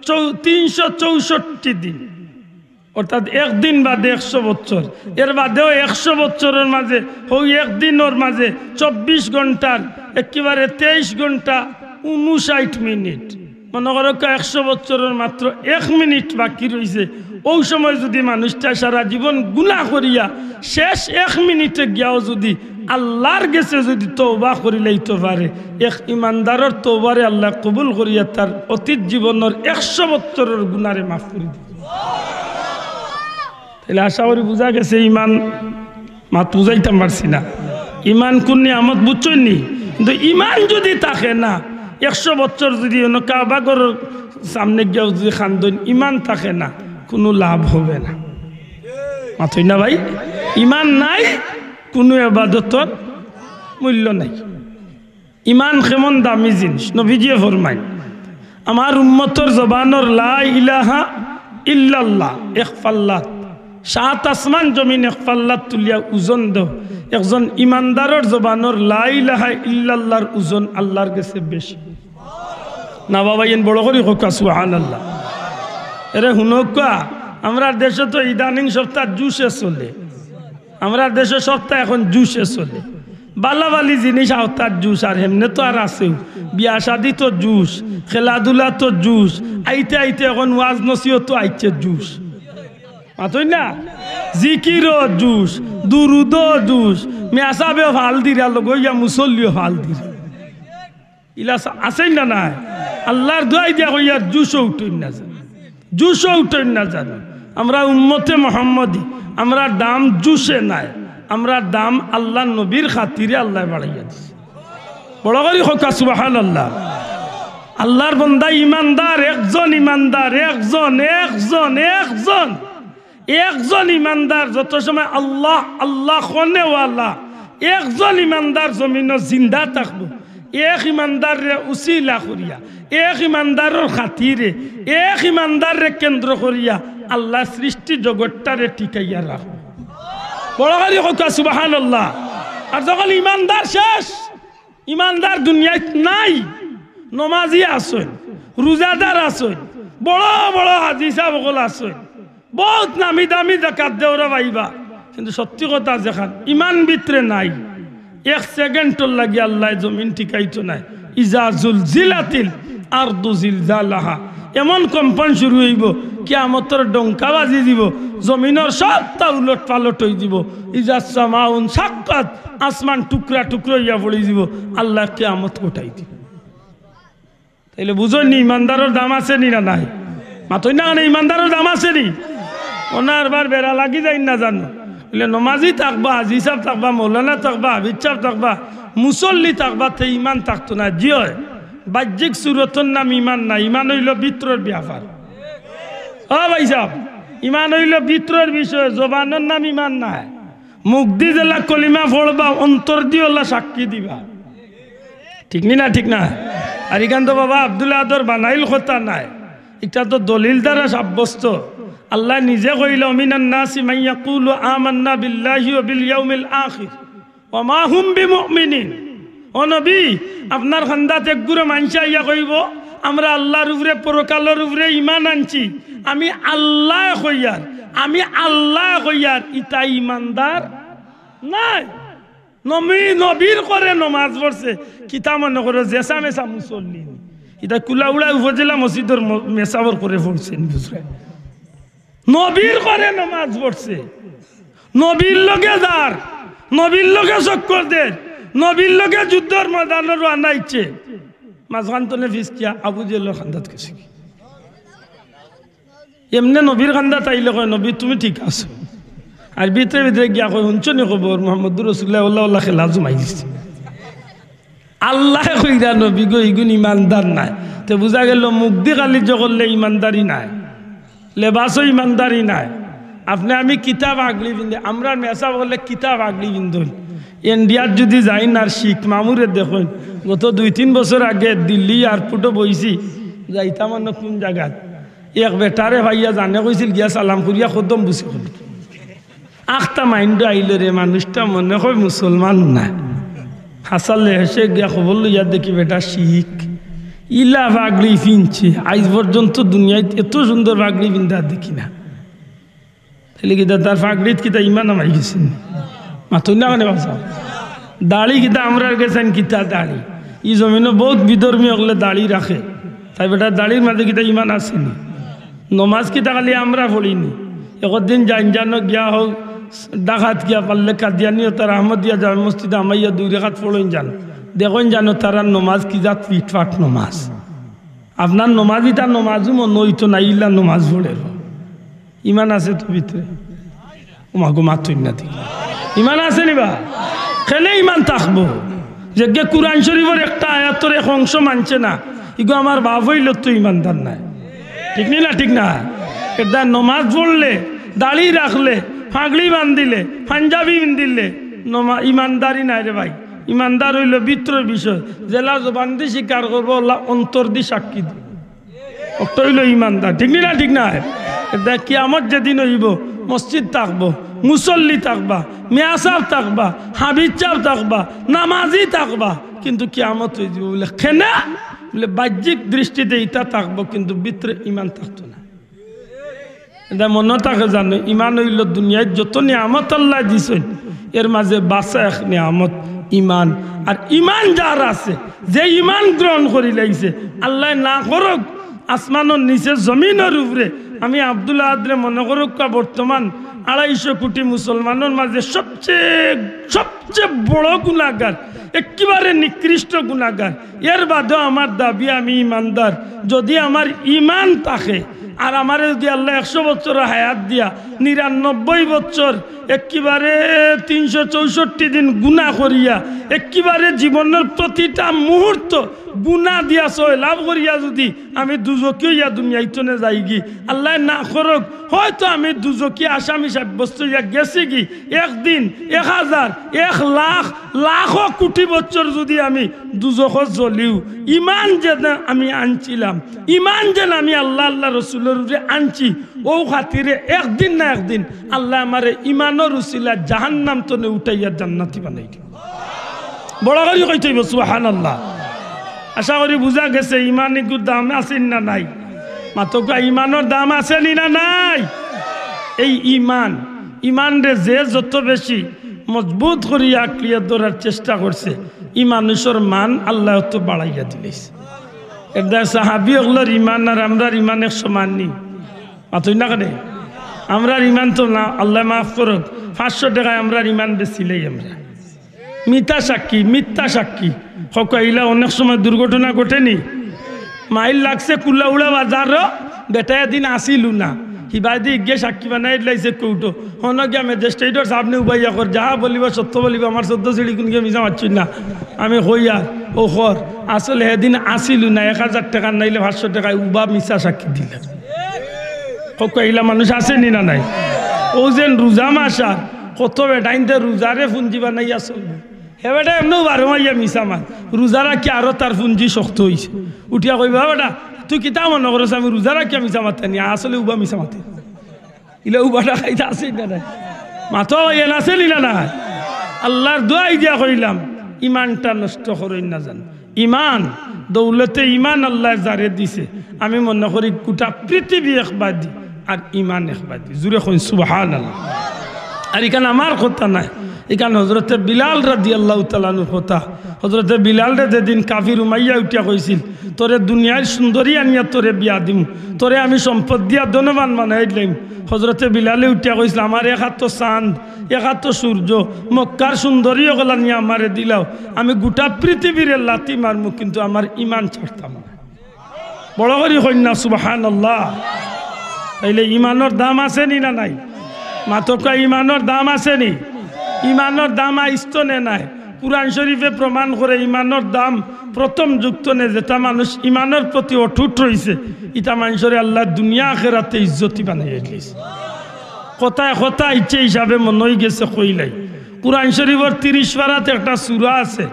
364 দিন, অর্থাৎ একদিন বাদে 100 বছর, এর বাদেও 100 বছরের মাঝে ওই একদিনের মাঝে 24 ঘন্টার একেবারে 23 ঘন্টা 59 মিনিট, মনে করো 100 বছরের মাত্র 1 মিনিট বাকি রয়েছে। ওই সময় যদি মানুষটা সারা জীবন গুনাহ করিয়া শেষ 1 মিনিটে গিয়াও যদি আল্লাহর গেছে যদি তওবা করি লইতে পারে, এক ইমানদারের তওবারে আল্লাহ কবুল করিয়া তার অতীত জীবনের 100 বছরের গুনারে মাফ করে দিবে। তাহলে আশা করি বুঝা গেছে ইমান। মাত বুঝাইতাম পারছি না ইমান কোন নিয়ামত, বুঝছই নি? কিন্তু ইমান যদি থাকে না, 100 বছর যদি কাবাগর সামনে গিয়েও যদি খান্দন ইমান থাকে না, কোনো লাভ হবে না। মাথই না ভাই? ইমান নাই, কোনো ইবাদতর মূল্য নাই। ইমান কেমন দামি জিনিস, নবীজিয়ে ফরমায় আমার উম্মতর জবানর লা ইলাহা ইল্লাল্লাহ এক ফাল্লাত, 7 আসমান জমিন এক ফাল্লাত তুলিয়া ওজন দেও, একজন ইমানদারের জবানর লা ইলাহা ইল্লাল্লাহর ওজন আল্লাহর কাছে বেশি। না বাবা ইন বড় করে হোক সুবহানাল্লাহ। এরে হুনকা আমরা দেশে তো ইদানিং সপ্তাহ জুসে চলে, আমরা দেশে সপ্তাহ এখন জুসে চলে, বালাবালি জিনিস আওতার জুস, আর হেমনে তো আর আছেও, বিয়া শাদি তো জুস, খেলাধুলা তো জুস, আইতে আইতে এখন ওয়াজ নসিও তো আইছে জুস। মাতই না জিকিরও জুস দুরুদও জুস মেসাবেও ভাল দিরা লগইয়া মুসল্লিও ভাল দিরা ইলা আছেন না নাই আল্লাহর দোয়াই দিয়া কইয়া জুসও উঠেন না জান জুসও উঠেন না জান আমরা উম্মতে মুহাম্মদী আমরা দাম জুসে নাই আমরা দাম আল্লাহ নবীর খাতিরে আল্লাহ বাড়াইয়া দিছে বড় করি হোকা সুবহানাল্লাহ আল্লাহর বান্দা ইমানদার একজন ইমানদার একজন একজন একজন একজন ইমানদার যত সময় আল্লাহ আল্লাহ খনেওয়ালা একজন ইমানদার জমিন জিন্দা থাকবো এক ইমানদার রে উসিলা করিয়া এক ইমানদারের খাতিরে এক ইমানদার রে কেন্দ্র করিয়া আল্লাহ সৃষ্টি জগৎটারে টিকাইয়া রাখবো বড় করি হোকা সুবহানাল্লাহ আর যখন ইমানদার শেষ ইমানদার দুনিয়ায় নাই নমাজি আসেন রোজাদার আসেন বড় বড় হাজি সাহেব সকল আসেন বহুত নামি দামি জাকাত দেওরা পাইবা কিন্তু সত্যি কথা যেখান ইমান ভিতরে নাই এক সেকেন্ডর লাগি আল্লাহ জমিন টিকাইতো নাই ইজা জুলজিলাতিল আরদু জিলজালাহা এমন কম্পন শুরু হইব কিয়ামতের ডঙ্কা বাজি দিব জমিনের সবটা উলট পালট হয়ে দিব ইজা সামাউন সাক্কাত আসমান টুকরা টুকরো হইয়া পড়ে দিব আল্লাহ কিয়ামত কোটাই দিব তাইলে বুঝনি ইমানদারের দাম আছে নি না নাই মাতই না ইমানদারের দাম আছে নি ওনার বার বেড়া লাগি যাই না জানো বলে নমাজি থাকবা হাজি সাহেব থাকবা মৌলানা থাকবা হাবিজ সাহেব থাকবা মুসল্লি থাকবা তে ইমান থাকতো না জিও বাহ্যিক সুরতর নাম ইমান না ইমান হইল ভিতরের ব্যাপার ভাই সাহেব ইমান হইল ভিতরের বিষয় জবানের নাম ইমান নাই মুখ দি জেলা কলিমা পড়বা অন্তর দিয়ে সাক্ষী দিবা ঠিক নি না ঠিক না আর এখান তো বাবা আব্দুল্লাহ আদর বানাইল কথা নাই এটা তো দলিল দ্বারা সাব্যস্ত আল্লাহ নিজে কইল মিনান নাসি মান ইয়াকুলু আমান্না বিল্লাহি ওয়া বিল ইয়াউমিল আখির ওয়া মা হুম বিমুমিনিন ও নবী আপনার খান্দাতে একগুরে মানসা ইয়া কইব আমরা আল্লাহর উপরে পরকালের উপরে ঈমান আনছি আমি আল্লাহ কইয়ার ইতা ঈমানদার নাই নবীর করে নমাজ পড়ছে কিতা মনে করো জেসা মেসা মুসল্লি এটা কুলাউড়া উপজেলা মসজিদের মেসাবর করে পড়ছেন বুঝলেন নবীর করে নমাজ পড়ছে নবীর লগে যার নবীর লগে চক্কর দের নবীর লগে যুদ্ধর ময়দানের আনাইছে মাঝখান্তনে ফিসকিয়া আবু জেলের খান্দাত গেছে এমনি নবীর খান্দা তাইলে কয় নবী তুমি ঠিক আছো আর ভিতরে ভিতরে গিয়া কই শুনছো নি খবর মোহাম্মদ রসুল্লাহ খেলা জমাই দিচ্ছে আল্লাহ কইরা নবী গো ইগুন ইমানদার নাই তো বুঝা গেল মুখ দি খালি করলে ইমানদারি নাই লেবাসও ইমানদারি নাই আপনি আমি কিতাব আগলি বিন্দু আমরা মেসা বললে কিতাব আগলি বিন্দু ইন্ডিয়ার যদি যাই না শিখ মামুরে দেখুন গত 2-3 বছর আগে দিল্লি এয়ারপোর্টে বইছি যাইতাম অন্য কোন জায়গায় এক বেটারে ভাইয়া জানে কইছিল গিয়া সালাম করিয়া খদম বুঝি করল আখটা মাইন্ড আইল রে মানুষটা মনে হয় মুসলমান না হাসালে হেসে গিয়া খবর লইয়া দেখি বেটা শিখ ইলা পাগড়ি ফিনছে আজ পর্যন্ত দুনিয়ায় এত সুন্দর পাগড়ি পিন্ধা দেখি না তাহলে কি তার পাগড়িত কিতা ইমান নামাই গেছেন মাথুর না মানে বাসা দাড়ি কিতা আমরা গেছেন কিতা দাড়ি ই জমিনে বহুত বিধর্মী হলে দাড়ি রাখে তাই বেটা দাড়ির মাঝে কিতা ইমান আসেনি নমাজ কিতা খালি আমরা পড়িনি একদিন জানো গিয়া হোক ডাকাত গিয়া পারলে কাদিয়ানিও তার আহমদিয়া জামে মসজিদে আমাইয়া 2 রাকাত পড়েন যান দেখুন জানো তারা নমাজ কি যা ফিটফাট নমাজ আপনার নমাজই তার নমাজও মনে হইতো না ইল্লা নমাজ পড়ে ইমান আছে তো ভিতরে ওমাগো মাতুই না দেখি ইমান আছে নিবা খেলে ইমান থাকবো যে গে কুরআন শরীফের একটা আয়াতের এক অংশ মানছে না ইগো আমার বাপ হইল তো ইমানদার নাই ঠিক না ঠিক না এটা নমাজ পড়লে দাড়ি রাখলে ফাগড়ি বান্ধিলে পাঞ্জাবি বান্ধিলে ইমানদারি নাই রে ভাই ইমানদার হইল ভিতরের বিষয় জেলা জবান দিয়ে স্বীকার করবো অন্তর দিয়ে সাক্ষী দিব ওটা হইল ইমানদার ঠিক না ঠিক না এটা কিয়ামত যেদিন হইব মসজিদ থাকবো মুসল্লি থাকবা মেয়াসাব থাকবা হাবিজ চাপ থাকবা নামাজি থাকবা কিন্তু কিয়ামত হয়ে যাব বলে খেনা বলে বাহ্যিক দৃষ্টিতে ইটা থাকবো কিন্তু ভিতরে ইমান থাকতো না এটা মনে থাকে জানো ইমান হইল দুনিয়ায় যত নিয়ামত আল্লাহ দিছেন এর মাঝে বাসা এক নিয়ামত ইমান আর ইমান যার আছে যে ইমান গ্রহণ করি লাগছে আল্লাহ না করুক আসমানের নিচে জমিনের উপরে আমি আব্দুল আহাদরে মনে করুক বর্তমান 250 কোটি মুসলমানের মাঝে সবচেয়ে বড় গুনাহগার, একেবারে নিকৃষ্ট গুনাহগার। এর বাদেও আমার দাবি আমি ইমানদার। যদি আমার ইমান থাকে আর আমার যদি আল্লাহ 100 বছর হায়াত দিয়া 99 বছর একেবারে 364 দিন গুনাহ করিয়া একেবারে জীবনের প্রতিটা মুহূর্ত গুনাহ দিয়া লাভ করিয়া যদি আমি দুজকি ইয়া দুনিয়ায় চলে যাই গি, আল্লাহ না করুক হয়তো আমি দুজকি আসামি সাব্যস্ত হইয়া গেছি কি, একদিন 1000 1 লাখ লাখো কোটি বছর যদি আমি দুজখত জ্বলিও, ইমান যেন আমি আনছিলাম, ইমান যেন আমি আল্লাহ আল্লাহ রসুলের উপরে আনছি, ও খাতিরে একদিন না একদিন আল্লাহ আমারে ইমানের উসিলা জাহান্নাম তনে উঠাইয়া জান্নাতি বানাই দিব। বড় করে কইতে হইব সুবহানাল্লাহ। আশা করি বুঝা গেছে ইমানিকুর দাম আছে না নাই? মাতকা ইমানের দাম আছে না নাই? এই ইমান রে যে যত বেশি মজবুত করিয়া আঁকড়িয়া ধরার চেষ্টা করছে, মানুষের মান আল্লাহ তো বাড়াইয়া দিলেছে। এটা সাহাবি ওগুলোর ইমান আর আমরার ইমান এক সমান নি, মাতই না কেন? আমরার ইমান তো না, আল্লাহ মাফ করুক, 500 টাকায় আমরার ইমান বেচিলেই আমরা মিথ্যা সাক্ষী হকাইলা। অনেক সময় দুর্ঘটনা ঘটেনি, মাইল লাগছে কুল্লাউড়া বাজার, বেটায় দিন আসিলু না, হিবাদি গিয়ে সাক্ষী বানাই লাইছে কৌটো হন গিয়া ম্যাজিস্ট্রেটর সামনে উবাইয়া কর, যাহা বলিব সত্য বলিব, আমার 14 সিঁড়ি কোনকে মিশা মারছি না। আমি হইয়া ও কর আসলে সেদিন আসিলু না, 1000 টাকা নাইলে 500 টাকায় উবা মিশা সাক্ষী দিলাম। হকাইলা মানুষ আসেনি না নাই? ও যেন রোজা মাসা কত বেটাইনতে রোজারে ফুঞ্জি বানাইয়া চলবে, হে বেটা এমনিও 12 মাইয়া মিশা মার, রোজা রাখি আরো তার ফুঞ্জি শক্ত হয়েছে। উঠিয়া কইবা বেটা তুই কিতা মনে করছ আমি রোজা রাখিয়া মিশা মারতে নি, আসলে উবা মিশা মাতে ইলে উবাটা খাইতে আসে না নাই? মাথা এন আছে না নাই? আল্লাহর দোয়াই দিয়া কইলাম ইমানটা নষ্ট করই না জান। ইমান দৌলতে ইমান আল্লাহ যারে দিছে, আমি মনে করি গোটা পৃথিবী একবাদি আর ইমান একবাদি। জুড়ে কই সুবহানাল্লাহ। আর এখানে আমার কথা নাই, এখানে হজরতে বিলাল রাদিয়াল্লাহু তাআলা আনহুর কথা। হজরতে বিলাল রে যেদিন কাফির উমাইয়া উঠিয়া কইছিল তোরে দুনিয়ার সুন্দরী আনিয়া তোরে বিয়া দিম, তোরে আমি সম্পদ দিয়া ধনবান বানাই দিলাম, হজরতে বিলালে উঠিয়া কইছিল আমার 1 হাত চাঁদ 1 হাত সূর্য মক্কার সুন্দরী ওগুলা নিয়ে আমারে দিলাও, আমি গোটা পৃথিবীর লাথি মারমু কিন্তু আমার ইমান ছাড়তাম না। বড় করি কন্যা সুবহানাল্লাহ। তাইলে ইমানের দাম আছে নি না নাই? মাতকা ইমানের দাম আছে নি? ইমানের দাম আইস্তনে নাই। কুরআন শরীফে প্রমাণ করে ইমানের দাম প্রথম যুক্ত নে, যেটা মানুষ ইমানের প্রতি অটুট রয়েছে ইটা মানুষের আল্লাহ দুনিয়া আখিরাতে ইজ্জতি বানাইয়া দিয়েছে। কথায় কথা ইচ্ছে হিসাবে মনে হয়ে গেছে কইলাই। কুরআন শরীফের 30 পারাতে একটা সূরা আছে,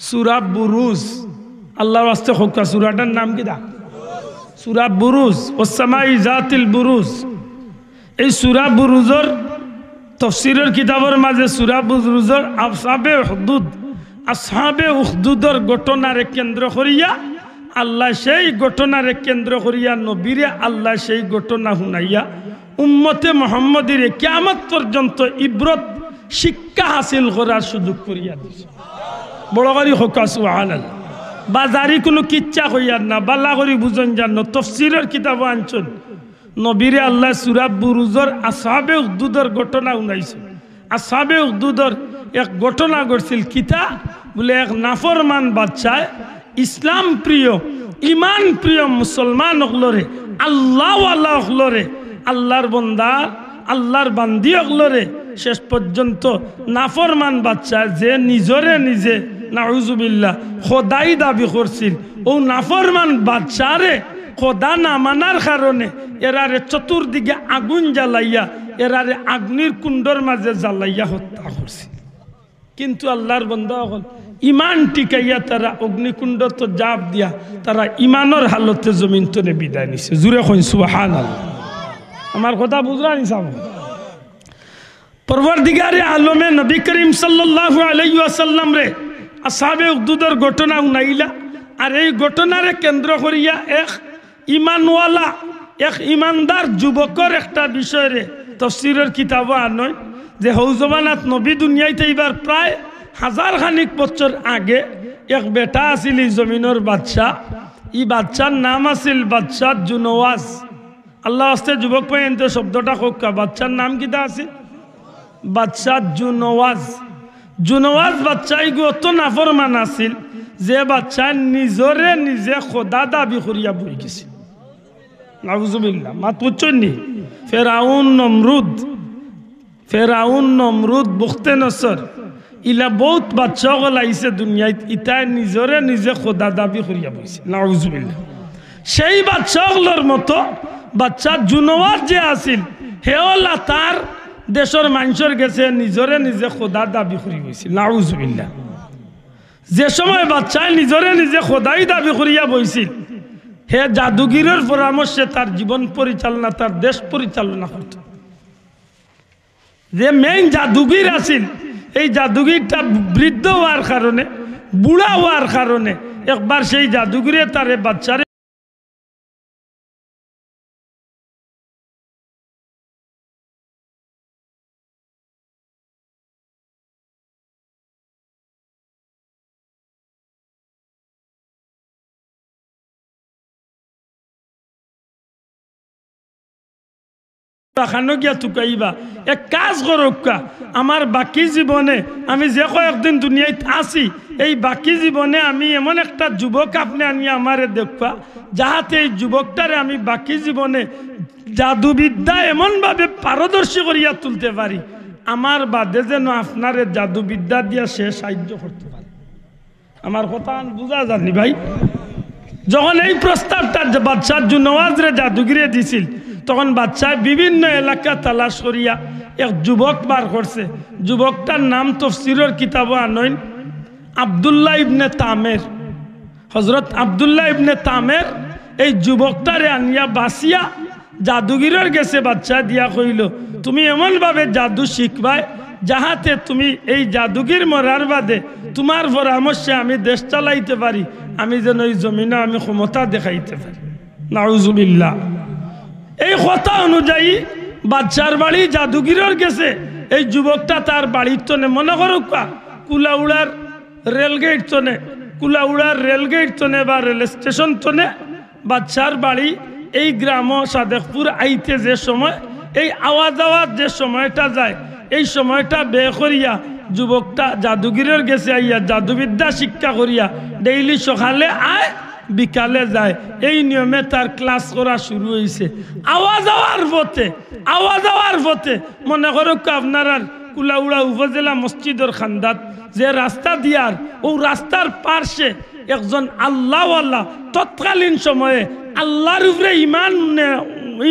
সূরা বুরুজ। আল্লাহর ওয়াস্তে হোকা সূরাটার নাম কি দা? সূরা বুরুজ, ওয়াসসামাই যাতিল বুরুজ। এই সূরা বুরুজের তফসিরের কিতাবের মাঝে সূরা বুরুজের আসহাবে উখদুদের ঘটনারে কেন্দ্র করিয়া আল্লাহ সেই ঘটনারে কেন্দ্র করিয়া নবীরে আল্লাহ সেই ঘটনা শুনাইয়া উম্মতে মুহাম্মদীরে কিয়ামত পর্যন্ত ইবরত শিক্ষা হাসিল করার সুযোগ করিয়া দিছে। বড় করি হোকা সুবহানাল্লাহ। বাজারি কোনো কিচ্ছা কইয়ার না, বালা করি বুঝন জানো। তফসিরের কিতাব আনছন নবীরে আল্লাহ সূরা বুরুজের আসহাবে উখদুদের ঘটনা শুনাইছে। আসহাবে উখদুদের এক ঘটনা ঘটছিল কিতা বলে, এক নাফরমান বাদশাহ ইসলাম প্রিয় ইমান প্রিয় মুসলমান হলরে আল্লাহ আল্লাহ হলরে আল্লাহর বন্দা আল্লাহর বান্দি হলরে শেষ পর্যন্ত নাফরমান বাদশাহ যে নিজরে নিজে নাউজুবিল্লাহ খোদাই দাবি করছিল, ও নাফরমান বাদশাহরে খোদা না মানার কারণে এরারে চতুর্দিকে আগুন জ্বালাইয়া এরারে আগ্নির কুণ্ডর মাঝে জ্বালাইয়া হত্যা করছে। কিন্তু আল্লাহর বান্দা হল ইমান টিকাইয়া তারা অগ্নিকুণ্ড তো জাপ দিয়া তারা ইমানের হালতে জমিন তনে বিদায় নিছে। জুড়ে কইন সুবহানাল্লাহ। আমার কথা বুঝলা নি সাহেব? পরওয়ারদিগারে আলমে নবী করিম সাল্লাল্লাহু আলাইহি ওয়াসাল্লাম রে আসহাবে উখদুদের ঘটনা শুনাইলা। আর এই ঘটনারে কেন্দ্র করিয়া এক ইমানওয়ালা এক ইমানদার যুবকর একটা বিষয়ে তফসিরের কিতাব আনয় যে হৌজবানাত নবী দুনিয়াইতে এবার প্রায় 1000 খানিক বছর আগে এক বেটা আছিল জমিনের বাদশাহ। ই বাচ্চার নাম আছিল বাচ্চা জুনওয়াজ। আল্লাহ আস্তে যুবক পর্যন্ত শব্দটা হোক, বাচ্চার নাম কিতা আছে? বাচ্চা জুনওয়াজ। জুনওয়াজ বাচ্চা এগু অত নাফরমান আছিল যে বাচ্চা নিজরে নিজে খোদা দাবি করিয়া বই গেছে। নাউজুবিল্লাহ, মাত বুঝছনি? ফেরাউন নমরুদ বুখতে নসর ইলা বহুত বাচ্চা গল আইছে দুনিয়ায়, ইতায় নিজরে নিজে খোদা দাবি করিয়া বইছে। নাউজুবিল্লাহ। সেই বাচ্চাগুলোর মতো বাচ্চা জুনওয়াজ যে আছিল হেওলা তার দেশের মানুষের গেছে নিজরে নিজে খোদা দাবি করি বইছিল। নাউজুবিল্লাহ। যে সময় বাচ্চায় নিজরে নিজে খোদাই দাবি করিয়া বইছিল, হে জাদুগিরের পরামর্শে তার জীবন পরিচালনা, তার দেশ পরিচালনা করত। যে মেইন জাদুগির আছিল, এই জাদুগিরটা বৃদ্ধ হওয়ার কারণে, বুড়া হওয়ার কারণে একবার সেই জাদুগিরে তারে বাচ্চারে খানো গিয়া তুকাইবা এক কাজ করুকা, আমার বাকি জীবনে আমি যে কয়েকদিন দুনিয়ায় আছি, এই বাকি জীবনে আমি এমন একটা যুবক আপনি আনিয়া আমারে দেখবা, যাহাতে এই যুবকটারে আমি বাকি জীবনে জাদুবিদ্যা এমনভাবে পারদর্শী করিয়া তুলতে পারি, আমার বাদে যেন আপনারে জাদুবিদ্যা দিয়া সে সাহায্য করতে পারে। আমার কথা বুঝা জানি ভাই? যখন এই প্রস্তাবটা বাদশাহ জুনওয়াজরে জাদুগিরে দিছিল, তখন বাচ্চায় বিভিন্ন এলাকা তালাশ করিয়া এক যুবক বার করছে। যুবকটার নাম তফসিরের কিতাবে আনইন আব্দুল্লাহ ইবনে তামের। হযরত আব্দুল্লাহ ইবনে তামের এই যুবকটারে আনিয়া বাসিয়া জাদুগিরের গেছে বাচ্চা দিয়া কইল, তুমি এমনভাবে জাদু শিখবাই যাহাতে তুমি এই জাদুগির মরার বাদে তোমার পরামর্শে আমি দেশ চালাইতে পারি, আমি যেন এই জমিনে আমি ক্ষমতা দেখাইতে পারি। নাউজুবিল্লাহ। এই কথা অনুযায়ী বাচ্চার বাড়ি জাদুগিরের গেছে। এই যুবকটা তার বাড়ির তনে, মনে করুক কুলাউড়ার রেলগেট তনে, কুলাউড়ার রেলগেট তনে বা রেল স্টেশন তনে বাচ্চার বাড়ি। এই গ্রাম সাদেকপুর আইতে যে সময় এই আওয়াজ যে সময়টা যায়, এই সময়টা বে করিয়া যুবকটা জাদুগিরের গেছে আইয়া জাদুবিদ্যা শিক্ষা করিয়া ডেইলি সকালে আয় বিকালে যায়। এই নিয়মে তার ক্লাস করা শুরু হয়েছে। আওয়াজ আওয়ার পথে মনে করো আপনার কুলাউড়া উপজেলা মসজিদের খান্দাত যে রাস্তা দিয়ার, ও রাস্তার পার্শ্বে একজন আল্লাহওয়ালা, তৎকালীন সময়ে আল্লাহর উপরে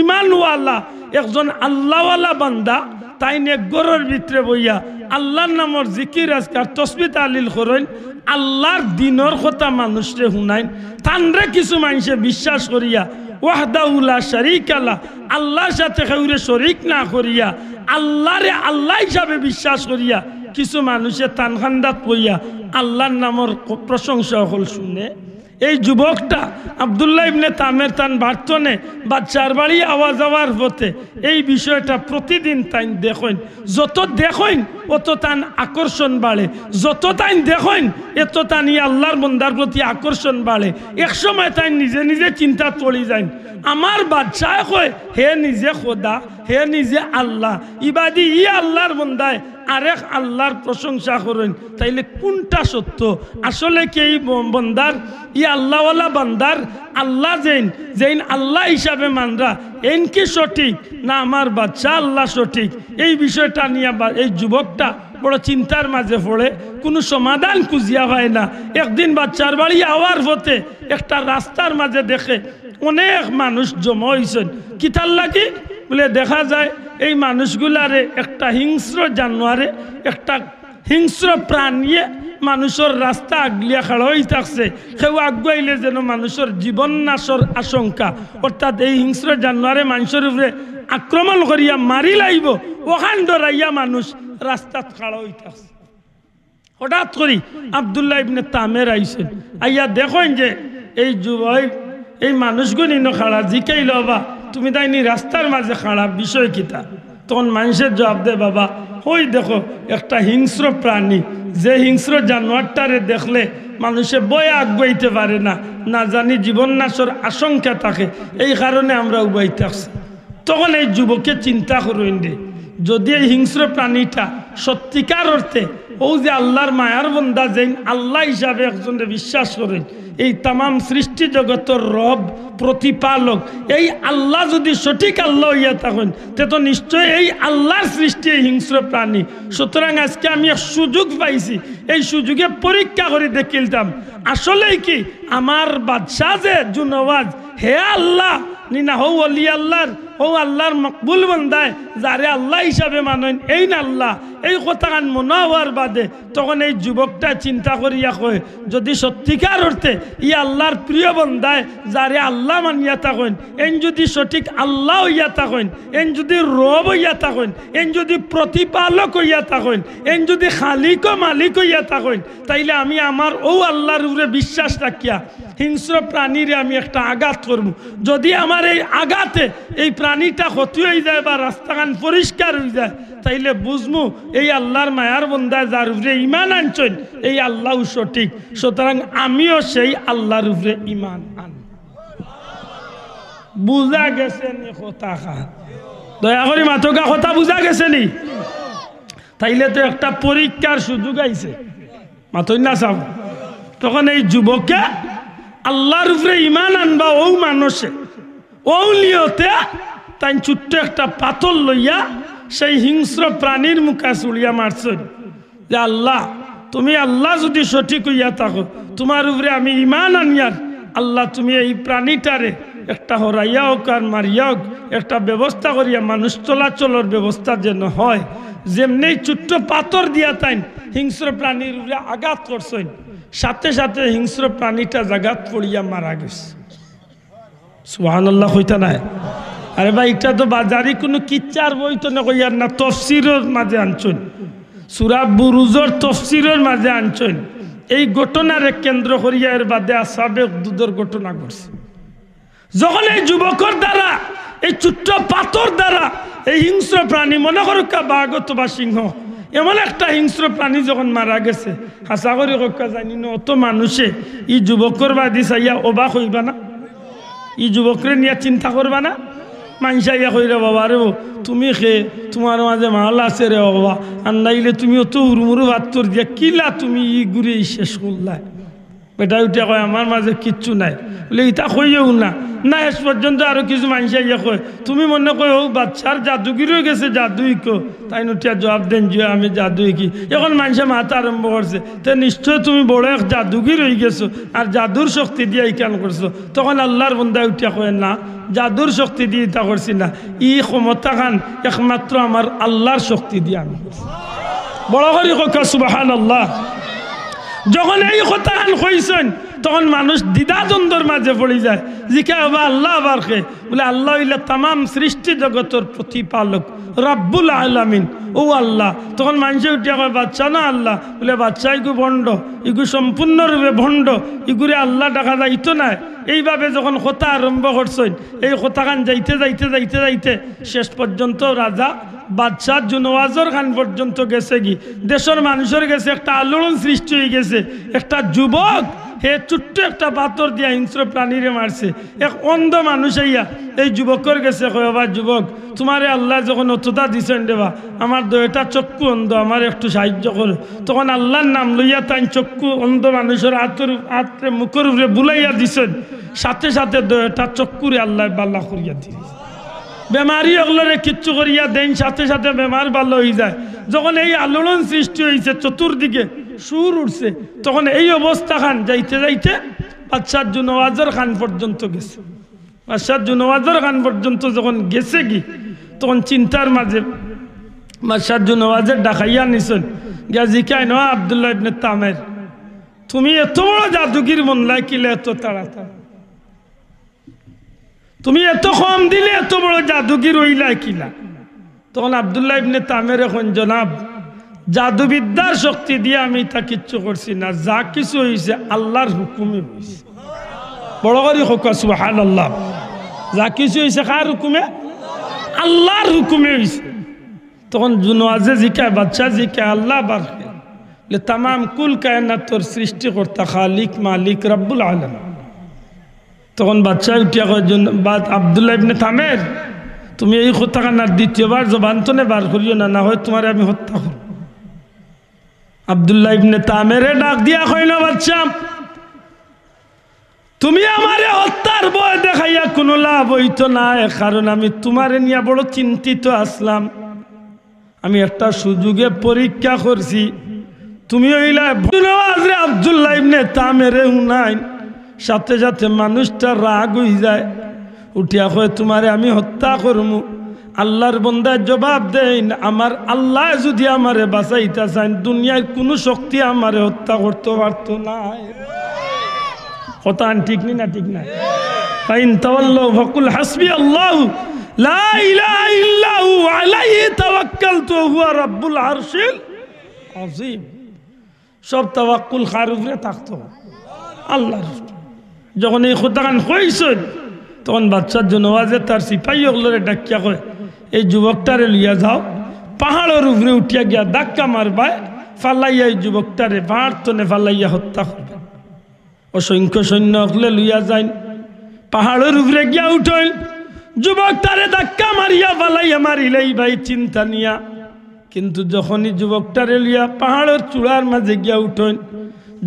ইমানওয়ালা একজন আল্লাহওয়ালা বান্দা, তাই নে গরের ভিতরে বইয়া আল্লাহর নামর জিকির আজকার তসবিহ তাহলিল করেন, আল্লাহর দিনের কথা মানুষরে শুনাইন। তানরে কিছু মানুষে বিশ্বাস করিয়া ওয়াহদাহু লা শারীকা লা, আল্লাহর সাথে কাউরে শরীক না করিয়া আল্লাহরে আল্লাহ হিসাবে বিশ্বাস করিয়া কিছু মানুষে তানখান্দাত পইয়া আল্লাহর নামর প্রশংসা হল শুনে। এই যুবকটা আব্দুল্লাহ ইবনে তামের তান বার্তনে বাচ্চার বাড়ি আওয়াজ যাওয়ার পথে এই বিষয়টা প্রতিদিন তাই দেখেন। যত দেখেন অত তান আকর্ষণ বাড়ে, যত তাই দেখেন এত তানি আল্লাহর বন্দার প্রতি আকর্ষণ বাড়ে। এক সময় তাই নিজে নিজে চিন্তা তড়ি যায়, আমার বাচ্চায় কয় হে নিজে খোদা, হে নিজে আল্লাহ, ইবাদি ই আল্লাহর বন্দায় আরেক আল্লাহর প্রশংসা করেন, তাইলে কোনটা সত্য? আসলে কি এই বন্দার ই আল্লাহওয়ালা বান্দার আল্লাহ যেইন আল্লাহ হিসাবে মানরা এন কি সঠিক, না আমার বাচ্চা আল্লাহ সঠিক? এই বিষয়টা নিয়ে এই যুবকটা বড় চিন্তার মাঝে পড়ে, কোনো সমাধান খুঁজিয়া হয় না। একদিন বাচ্চার বাড়ি আওয়ার পথে একটা রাস্তার মাঝে দেখে অনেক মানুষ জমা হয়েছেন। কিতার লাগি বলে দেখা যায় এই মানুষগুলারে একটা হিংস্র জানোয়ারে, একটা হিংস্র প্রাণীয়ে মানুষের রাস্তা আগলিয়া খাড়া হয়ে থাকছে। কেউ আগুয়াইলে যেন মানুষের জীবন নাশর আশঙ্কা, অর্থাৎ এই হিংস্র জানোয়ারে মানুষের উপরে আক্রমণ করিয়া মারি লাইব, ওখান ডরাইয়া মানুষ রাস্তাত খাড়া হয়ে থাকছে। হঠাৎ করি আব্দুল্লাহ ইবনে তামের আইছেন, আইয়া দেখেন যে এই যুবক এই মানুষগুলি খাড়া, জিকাইল বাবা তুমি তাইনি রাস্তার মাঝে খাড়া, বিষয় কিতা? তখন মানুষের জবাব দে, বাবা ওই দেখো একটা হিংস্র প্রাণী যে হিংস্র জানোয়ারটারে দেখলে মানুষে বয়ে আগাইতে পারে না, না জানি জীবন নাশের আশঙ্কা থাকে, এই কারণে আমরা উবাইতে আসছি। তখন এই যুবকে চিন্তা করুন রে, যদি এই হিংস্র প্রাণীটা সত্যিকার অর্থে ও যে আল্লাহর মায়ার বন্দা, যে আল্লাহ হিসাবে একজনে বিশ্বাস করেন, এই তামাম সৃষ্টি জগতের রব প্রতিপালক, এই আল্লাহ যদি সঠিক আল্লাহ হইয়া থাকেন, তে তো নিশ্চয় এই আল্লাহর সৃষ্টি এই হিংস্র প্রাণী। সুতরাং আজকে আমি এক সুযোগ পাইছি, এই সুযোগে পরীক্ষা করে দেখিলাম আসলেই কি আমার বাদশাহ যে জুনওয়াজ, হে আল্লাহ নিনা হৌ অলি আল্লাহর, হৌ আল্লাহর মকবুল বন্দায় যারে আল্লাহ হিসাবে মানেন, এই না আল্লাহ। এই কথাখান মনে হওয়ার বাদে তখন এই যুবকটা চিন্তা করিয়া কয়, যদি সত্যিকার অর্থে ই আল্লাহর প্রিয় বন্দায় যারে আল্লাহ মানিয়া থাকেন, এন যদি সঠিক আল্লাহ হইয়া থাকেন, এন যদি রব হইয়া থাকেন, এন যদি প্রতিপালক হইয়া থাকেন, এন যদি খালিক ও মালিক হইয়া থাকেন, তাইলে আমি আমার ও আল্লাহর উপরে বিশ্বাস রাখিয়া হিংস্র প্রাণীরে আমি একটা আঘাত করব। যদি আমার এই আঘাতে এই প্রাণীটা ক্ষতি হয়ে যায় বা রাস্তাখান পরিষ্কার হয়ে যায়, তাইলে বুঝমু এই আল্লাহর মায়ার বন্দায় যার উপরে ইমান আনছেন, এই আল্লাহ সঠিক। সুতরাং আমিও সেই আল্লাহর উপরে ইমান আন। বুঝা গেছে নি কথা? দয়া করি মাথকা কথা বুঝা গেছে নি? তাইলে তো একটা পরীক্ষার সুযোগ আইছে, মাথই না চাব। তখন এই যুবকে আল্লাহর উপরে ইমান আনবা ও মানুষে ও লিওতে তাই ছোট্ট একটা পাথর লইয়া সেই হিংস্র প্রাণীর মুখা চুড়িয়া মারছেন যে আল্লাহ, তুমি আল্লাহ যদি সঠিক হইয়া থাকো, তোমার উপরে আমি ইমান আনিয়ার, আল্লাহ তুমি এই প্রাণীটারে একটা হরাইয়া হোক আর মারিয়া হোক একটা ব্যবস্থা করিয়া মানুষ চলাচলের ব্যবস্থা যেন হয়। যেমনি ছোট্ট পাথর দিয়া তাই হিংস্র প্রাণীর উপরে আঘাত করছেন, সাথে সাথে হিংস্র প্রাণীটা জাগাত পড়িয়া মারা গেছে। সুবহানাল্লাহ হইতা নাই? আরে ভাই, এটা তো বাজারি কোনো কিচ্ছার বই তো না, কইয়ার না, তফসিরের মাঝে আনছেন, সূরা বুরুজের তফসিরের মাঝে আনছেন। এই ঘটনার কেন্দ্র করিয়া এর বাদে আসহাবে উখদুদের ঘটনা ঘটছে। যখন এই যুবকের দ্বারা, এই ছোট্ট পাথর দ্বারা এই হিংস্র প্রাণী, মনে করো বাঘ অথবা সিংহ, এমন একটা হিংস্র প্রাণী যখন মারা গেছে, হাসা করে কক্কা জানি না, অত মানুষে এই যুবকের বাদি চাইয়া অবাক হইবা না? এই যুবকরে নিয়ে চিন্তা করবা না? মানসাইয়া কইরে বাবা রে, তুমি খে তোমার মাঝে মাল আছে রে বাবা, আর নাইলে তুমি অত হুড়মুড়ু ভাত্তর দিয়া কিলা তুমি ই ঘুরে শেষ করলাই। বেটা উঠে কয় আমার মাঝে কিচ্ছু নাই, বলে ইটা কইও না, না শেষ পর্যন্ত আরো কিছু মানসাইয়া কয়, তুমি মনে কয় ও বাচ্চার জাদুগির হয়ে গেছে, জাদুই কো, তাই উঠিয়া জবাব দেন যে আমি জাদুই কি। এখন মানুষে মাথা আরম্ভ করছে, তো নিশ্চয় তুমি বড় এক জাদুগির হয়ে গেছো আর জাদুর শক্তি দিয়ে এই কাম করছো। তখন আল্লাহর বন্দা উঠিয়া কয়, না, জাদুর শক্তি দিয়ে ইটা করছি না, ই ক্ষমতা খান একমাত্র আমার আল্লাহর শক্তি দিয়ে আমি করছি। বড় করে কয় সুবহানাল্লাহ। যখন এই কথা কইছেন তখন মানুষ দ্বিধাদ্বন্দ্বের মাঝে পড়ে যায়, জিজ্ঞাসা বা আল্লাহ আবার খে, বলে আল্লাহ হইলে তামাম সৃষ্টি জগতের প্রতিপালক রাব্বুল আলামিন, ও আল্লাহ। তখন মানুষে উঠিয়া কয় বাচ্চা না আল্লাহ, বলে বাচ্চা ইগু ভণ্ড, ইগু সম্পূর্ণরূপে ভণ্ড, ইগুরে আল্লাহ ডাকা যাইতো না। এইভাবে যখন কথা আরম্ভ করছেন, এই কথাখান যাইতে যাইতে যাইতে যাইতে শেষ পর্যন্ত রাজা বাদশাহ জুনওয়াজের খান পর্যন্ত গেছে কি, দেশের মানুষের গেছে একটা আলোড়ন সৃষ্টি হয়ে গেছে। একটা যুবক হে ছোট্ট একটা পাথর দিয়া হিংস্র প্রাণীরে মারছে। এক অন্ধ মানুষ আইয়া এই যুবকের গেছে, কয়বা যুবক, তোমারে আল্লাহ যখন অতটা দিছেন দেবা, আমার দুইটা চক্ষু অন্ধ, আমার একটু সাহায্য করো। তখন আল্লাহর নাম লইয়া তাই চক্ষু অন্ধ মানুষের হাতে মুখের উপরে বুলাইয়া দিছেন, সাথে সাথে দুইটা চক্ষুরে আল্লাহ বাল্লা করিয়া দিয়েছে। বেমারি ওগুলোরে কিচ্ছু করিয়া দেন, সাথে সাথে বেমার ভালো হয়ে যায়। যখন এই আলোড়ন সৃষ্টি হয়েছে, চতুর্দিকে সুর উঠছে, তখন এই অবস্থা খান যাইতে যাইতে বাদশাহ জুনওয়াজের খান পর্যন্ত গেছে। বাদশাহ জুনওয়াজের খান পর্যন্ত যখন গেছে কি, তখন চিন্তার মাঝে বাদশাহ জুনওয়াজের ডাকাইয়া নিছেন, গিয়া জিকাই ন আব্দুল্লাহ ইবনে তামের, তুমি এত বড় জাদুগির মনলাই কিলে এত তাড়াতাড়ি, তুমি এত কম দিলে এত বড় জাদুগির হইলাই কিলা? তখন আব্দুল্লাহ ইবনে তামের এখন, জনাব, জাদুবিদ্যার শক্তি দিয়ে আমি তা কিচ্ছু করছি না, যা কিছু হয়েছে আল্লাহর হুকুমে হয়েছে। বড় করে হোক সুবহানাল্লাহ। যা কিছু হয়েছে কার হুকুমে? আল্লাহর হুকুমে হয়েছে। তখন জুনওয়াজে জিকায়, বাদশাহ জিকায়, আল্লাহ বারকে, তামাম কুল কায়নাতর সৃষ্টিকর্তা খালিক মালিক রব্বুল আলামিন। তখন বাচ্চা উঠিয়া কয় আব্দুল্লাহ ইবনে তামের, তুমি এই কথাখানার দ্বিতীয়বার জবান তনে বার করিও না, না হয় তোমার আমি হত্যা করব। আব্দুল্লাহ ইবনে তামেরে ডাক দিয়া কয় না, বাচ্চা তুমি আমারে হত্যার ভয় দেখাইয়া কোনো লাভ হইতো না, কারণ আমি তোমারে নিয়ে বড় চিন্তিত আসলাম। আমি একটা সুযোগে পরীক্ষা করছি, তুমি হইলা আব্দুল্লাহ ইবনে তামেরে হুনাইন। সাথে সাথে মানুষটা রাগ হয়ে যায়, উঠিয়া কয় তোমারে আমি হত্যা করবো। আল্লাহর বান্দায় জবাব দেন, আমার আল্লাহ যদি আমারে বাঁচাইতে চান, দুনিয়ার কোনো শক্তি আমারে হত্যা করতে পারতো না। কথা ঠিক নি না? ঠিক না? ফাইন তাওয়াল্লাউ ফাকুল হাসবি আল্লাহ লা ইলাহা ইল্লা হু আলাইহি তাওয়াক্কালতু হুয়া রাব্বুল আরশিল আযীম। সব তাওয়াক্কুল কার উপরে থাকতো? আল্লাহর। যখন এই কথাখান কইছেন, তখন বাচ্চার জন্য ওয়াজে তার সিপাহী ওগুলোরে ডাকিয়া কয়, এই যুবকটারে লিয়া যাও, পাহাড়ের উপরে উঠিয়া গিয়া ধাক্কা মারবায়, ফালাইয়া এই যুবকটারে পাহাড় তনে ফালাইয়া হত্যা করবে। অসংখ্য সৈন্য হলে লইয়া যাইন, পাহাড়ের উপরে গিয়া উঠেন, যুবকটারে ধাক্কা মারিয়া ফালাইয়া মারিলেই ভাই চিন্তা নিয়া। কিন্তু যখনই যুবকটারে লিয়া পাহাড়ের চূড়ার মাঝে গিয়া উঠেন,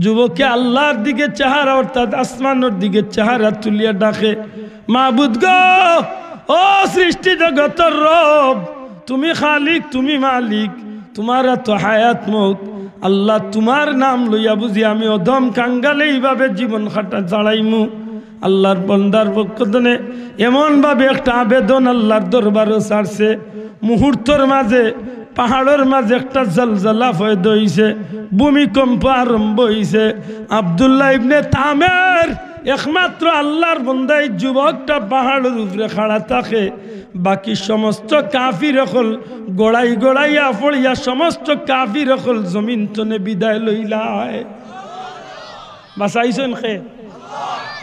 যুবকে আল্লাহর দিকে চেহারা অর্থাৎ আসমানের দিকে চেহারা তুলিয়া ডাকে, মাবুদ গো, ও সৃষ্টি জগতের রব, তুমি খালিক, তুমি মালিক, তোমার তো হায়াত মৌত। আল্লাহ তোমার নাম লইয়া বুঝি আমি অধম কাঙ্গালে এইভাবে জীবন খাটা চালাইমু। আল্লাহর বন্দার পক্ষ থেকে এমনভাবে একটা আবেদন আল্লাহর দরবারও ছাড়ছে, মুহূর্তের মাঝে পাহাড়ের মাঝে একটা জলজলা ফয়দ হইছে, ভূমিকম্প আরম্ভ হইছে। আব্দুল্লাহ ইবনে তামের একমাত্র আল্লাহর বন্দাই যুবকটা পাহাড়ের উপরে খাড়া থাকে, বাকি সমস্ত কাফির হল গোড়াই গোড়াইয়া পড়িয়া সমস্ত কাফির হল জমিন তনে বিদায় লইলায়। বাঁচাইছেন খে?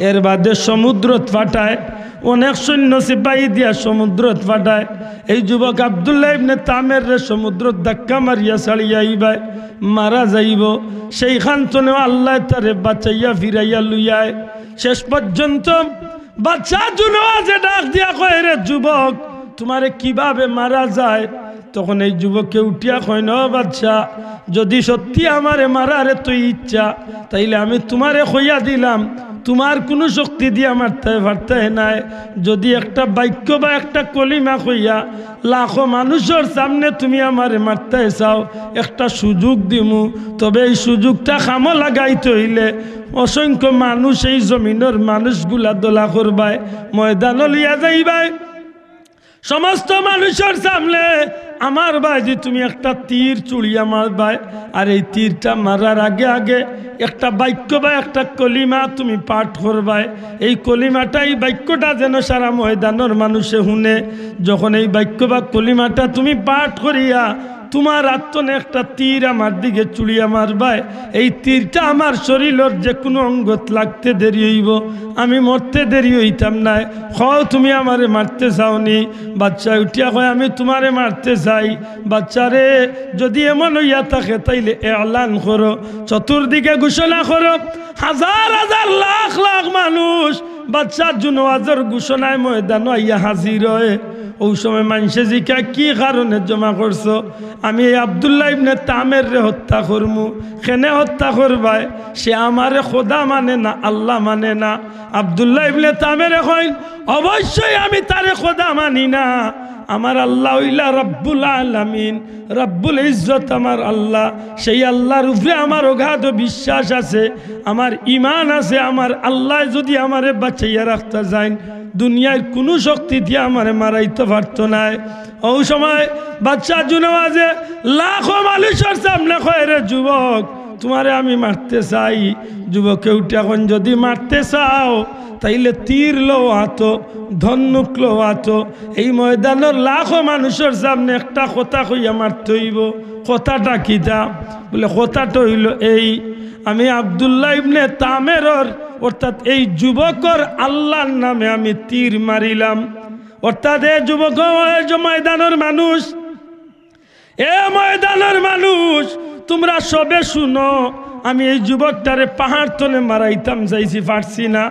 এর বাদে সমুদ্রত ফাটায়, অনেক সৈন্য সিপাহী দিয়া সমুদ্রত ফাটায়। এই যুবক আব্দুল্লাহ ইবনে তামের রে সমুদ্র ধাক্কা মারিয়া ছাড়িয়া আইবায়, মারা যাইব। সেইখান তনেও আল্লাহ তারে বাঁচাইয়া ফিরাইয়া লইয়ায়। শেষ পর্যন্ত বাচ্চা জুনওয়াজে ডাক দিয়া কয়, রে যুবক, তোমারে কিভাবে মারা যায়? তখন এই যুবককে উঠিয়া কয়, না বাচ্চা, যদি সত্যি আমারে মারারে তো ইচ্ছা, তাইলে আমি তোমারে কইয়া দিলাম, তোমার কোনো শক্তি দিয়ে মারতে পারতে নাই। যদি একটা বাক্য বা একটা কলিমা কইয়া লাখো মানুষের সামনে তুমি আমারে মারতে চাও, একটা সুযোগ দিমু, তবে এই সুযোগটা কামো লাগাইতে হইলে অসংখ্য মানুষ, এই জমিনের মানুষগুলা দোলা করবায়, ময়দান লিয়া যাইবাই, সমস্ত মানুষের সামনে আমার ভাই যে তুমি একটা তীর চুড়িয়া মারবাই, আর এই তীরটা মারার আগে আগে একটা বাক্য বা একটা কলিমা তুমি পাঠ করবাই। এই কলিমাটা, এই বাক্যটা যেন সারা ময়দানের মানুষে শুনে। যখন এই বাক্য বা কলিমাটা তুমি পাঠ করিয়া তোমার আত্মনে একটা তীর আমার দিকে চুড়িয়া মারবাই, এই তীরটা আমার শরীরের যে কোনো অঙ্গত লাগতে দেরি হইব, আমি মরতে দেরি হইতাম না। খাও তুমি আমারে মারতে চাওনি? বাচ্চা উঠিয়া কয়, আমি তোমারে মারতে চাই। বাচ্চারে যদি এমন হইয়া থাকে তাইলে এলান করো, চতুর্দিকে ঘোষণা করো, হাজার হাজার লাখ লাখ মানুষ বাচ্চার জুনওয়াজের ঘোষণায় ময়দান আইয়া হাজির হয়। ওই সময় মানুষে জিকা কি কারণে জমা করছো? আমি এই আব্দুল্লাহ ইবনে তামের রে হত্যা করমু। কেনে হত্যা করবাই? সে আমারে খোদা মানে না, আল্লাহ মানে না। আব্দুল্লাহ ইবনে তামের কইন, অবশ্যই আমি তারে খোদা মানি না, আমার আল্লাহ হইলা রব্বুল আলামিন, রব্বুল ইজ্জত আমার আল্লাহ। সেই আল্লাহর উপরে আমার অগাধ বিশ্বাস আছে, আমার ইমান আছে। আমার আল্লাহ যদি আমারে বাঁচাইয়া রাখতে যায়, দুনিয়ার কোনো শক্তি দিয়ে আমারে মারাইতে পারতো না। ওই সময় বাচ্চা জুনওয়াজে লাখো মানুষের সামনে কয়, রে যুবক, তোমারে আমি মারতে চাই। যুবকে উঠে এখন, যদি মারতে চাও তাইলে তীর লো হাতো, ধনুক লো হাতো। এই ময়দানের লাখো মানুষের সামনে একটা কথা কইয়া মারতে হইব। কথাটা কিতা? বলে কথাটা হইল এই, আমি আব্দুল্লাহ ইবনে তামেরর অর্থাৎ এই যুবকর আল্লাহর নামে আমি তীর মারিলাম। অর্থাৎ এই যুবক ময়দানের মানুষ, এ ময়দানের মানুষ, তোমরা সবে শুনো, আমি এই যুবকটারে পাহাড় তলে মারাইতাম যাইছি, পারছি না।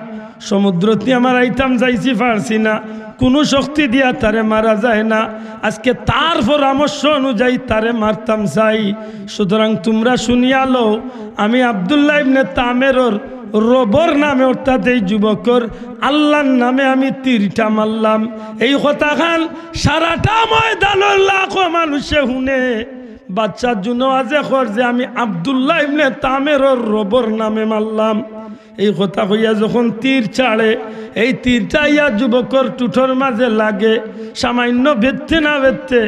সমুদ্র দিয়ে মারাইতাম যাইছি, পারছি না। কোনো শক্তি দিয়া তারে মারা যায় না। আজকে তার পরামর্শ অনুযায়ী তারে মারতাম চাই। সুতরাং তোমরা শুনিয়ালো, আমি আব্দুল্লাহ ইবনে তামেরর রবর নামে, অর্থাৎ এই যুবকর আল্লাহর নামে আমি তীরটা মারলাম। এই কথা খান সারাটা ময়দানের লাখো মানুষে শুনে। বাচ্চা জুনওয়াজে খর যে আমি আব্দুল্লাহ ইবনে তামেরর রবর নামে মারলাম। এই কথা কইয়া যখন তীর ছাড়ে, এই তীরটা ইয়া যুবকর টুঠোর মাঝে লাগে। সামান্য বেঁধতে না বেঁধতে,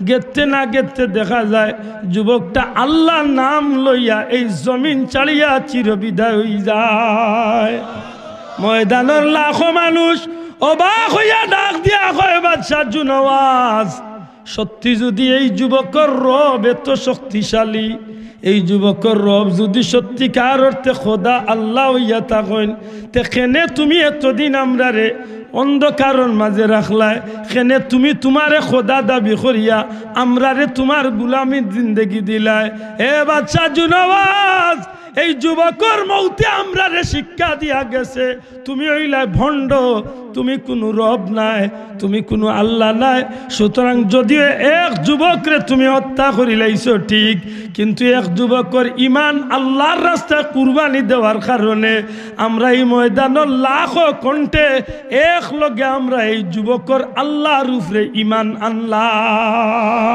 গেতে না গেতে দেখা যায় যুবকটা আল্লাহর নাম লইয়া এই জমিন ছাড়িয়া চিরবিদায় হয়ে যায়। ময়দানের লাখো মানুষ অবাক হইয়া ডাক দিয়া কয়, বাদশা জুনওয়াজ, সত্যি যদি এই যুবকর রব এত শক্তিশালী, এই যুবকর রব যদি সত্যিকার অর্থে খোদা আল্লাহ হইয়া থাকেন, তে কেনে তুমি এতদিন আমরা রে অন্ধকারের মাঝে রাখলায়? কেনে তুমি তোমারে খোদা দাবি করিয়া আমরা রে তোমার গুলামির জিন্দগি দিলায়? এ বাদশা জুনওয়াজ, এই যুবকর মৌতে আমরা রে শিক্ষা দিয়া গেছে তুমি হইলা ভণ্ড, তুমি কোনো রব নাই, তুমি কোনো আল্লাহ নাই। সুতরাং যদিও এক যুবকরে তুমি হত্যা করিলাইছো ঠিক, কিন্তু এক যুবকর ইমান আল্লাহর রাস্তায় কুরবানি দেওয়ার কারণে আমরা এই ময়দানের লাখো কণ্ঠে এক লগে আমরা এই যুবকর আল্লাহর উপরে ইমান আনলাম।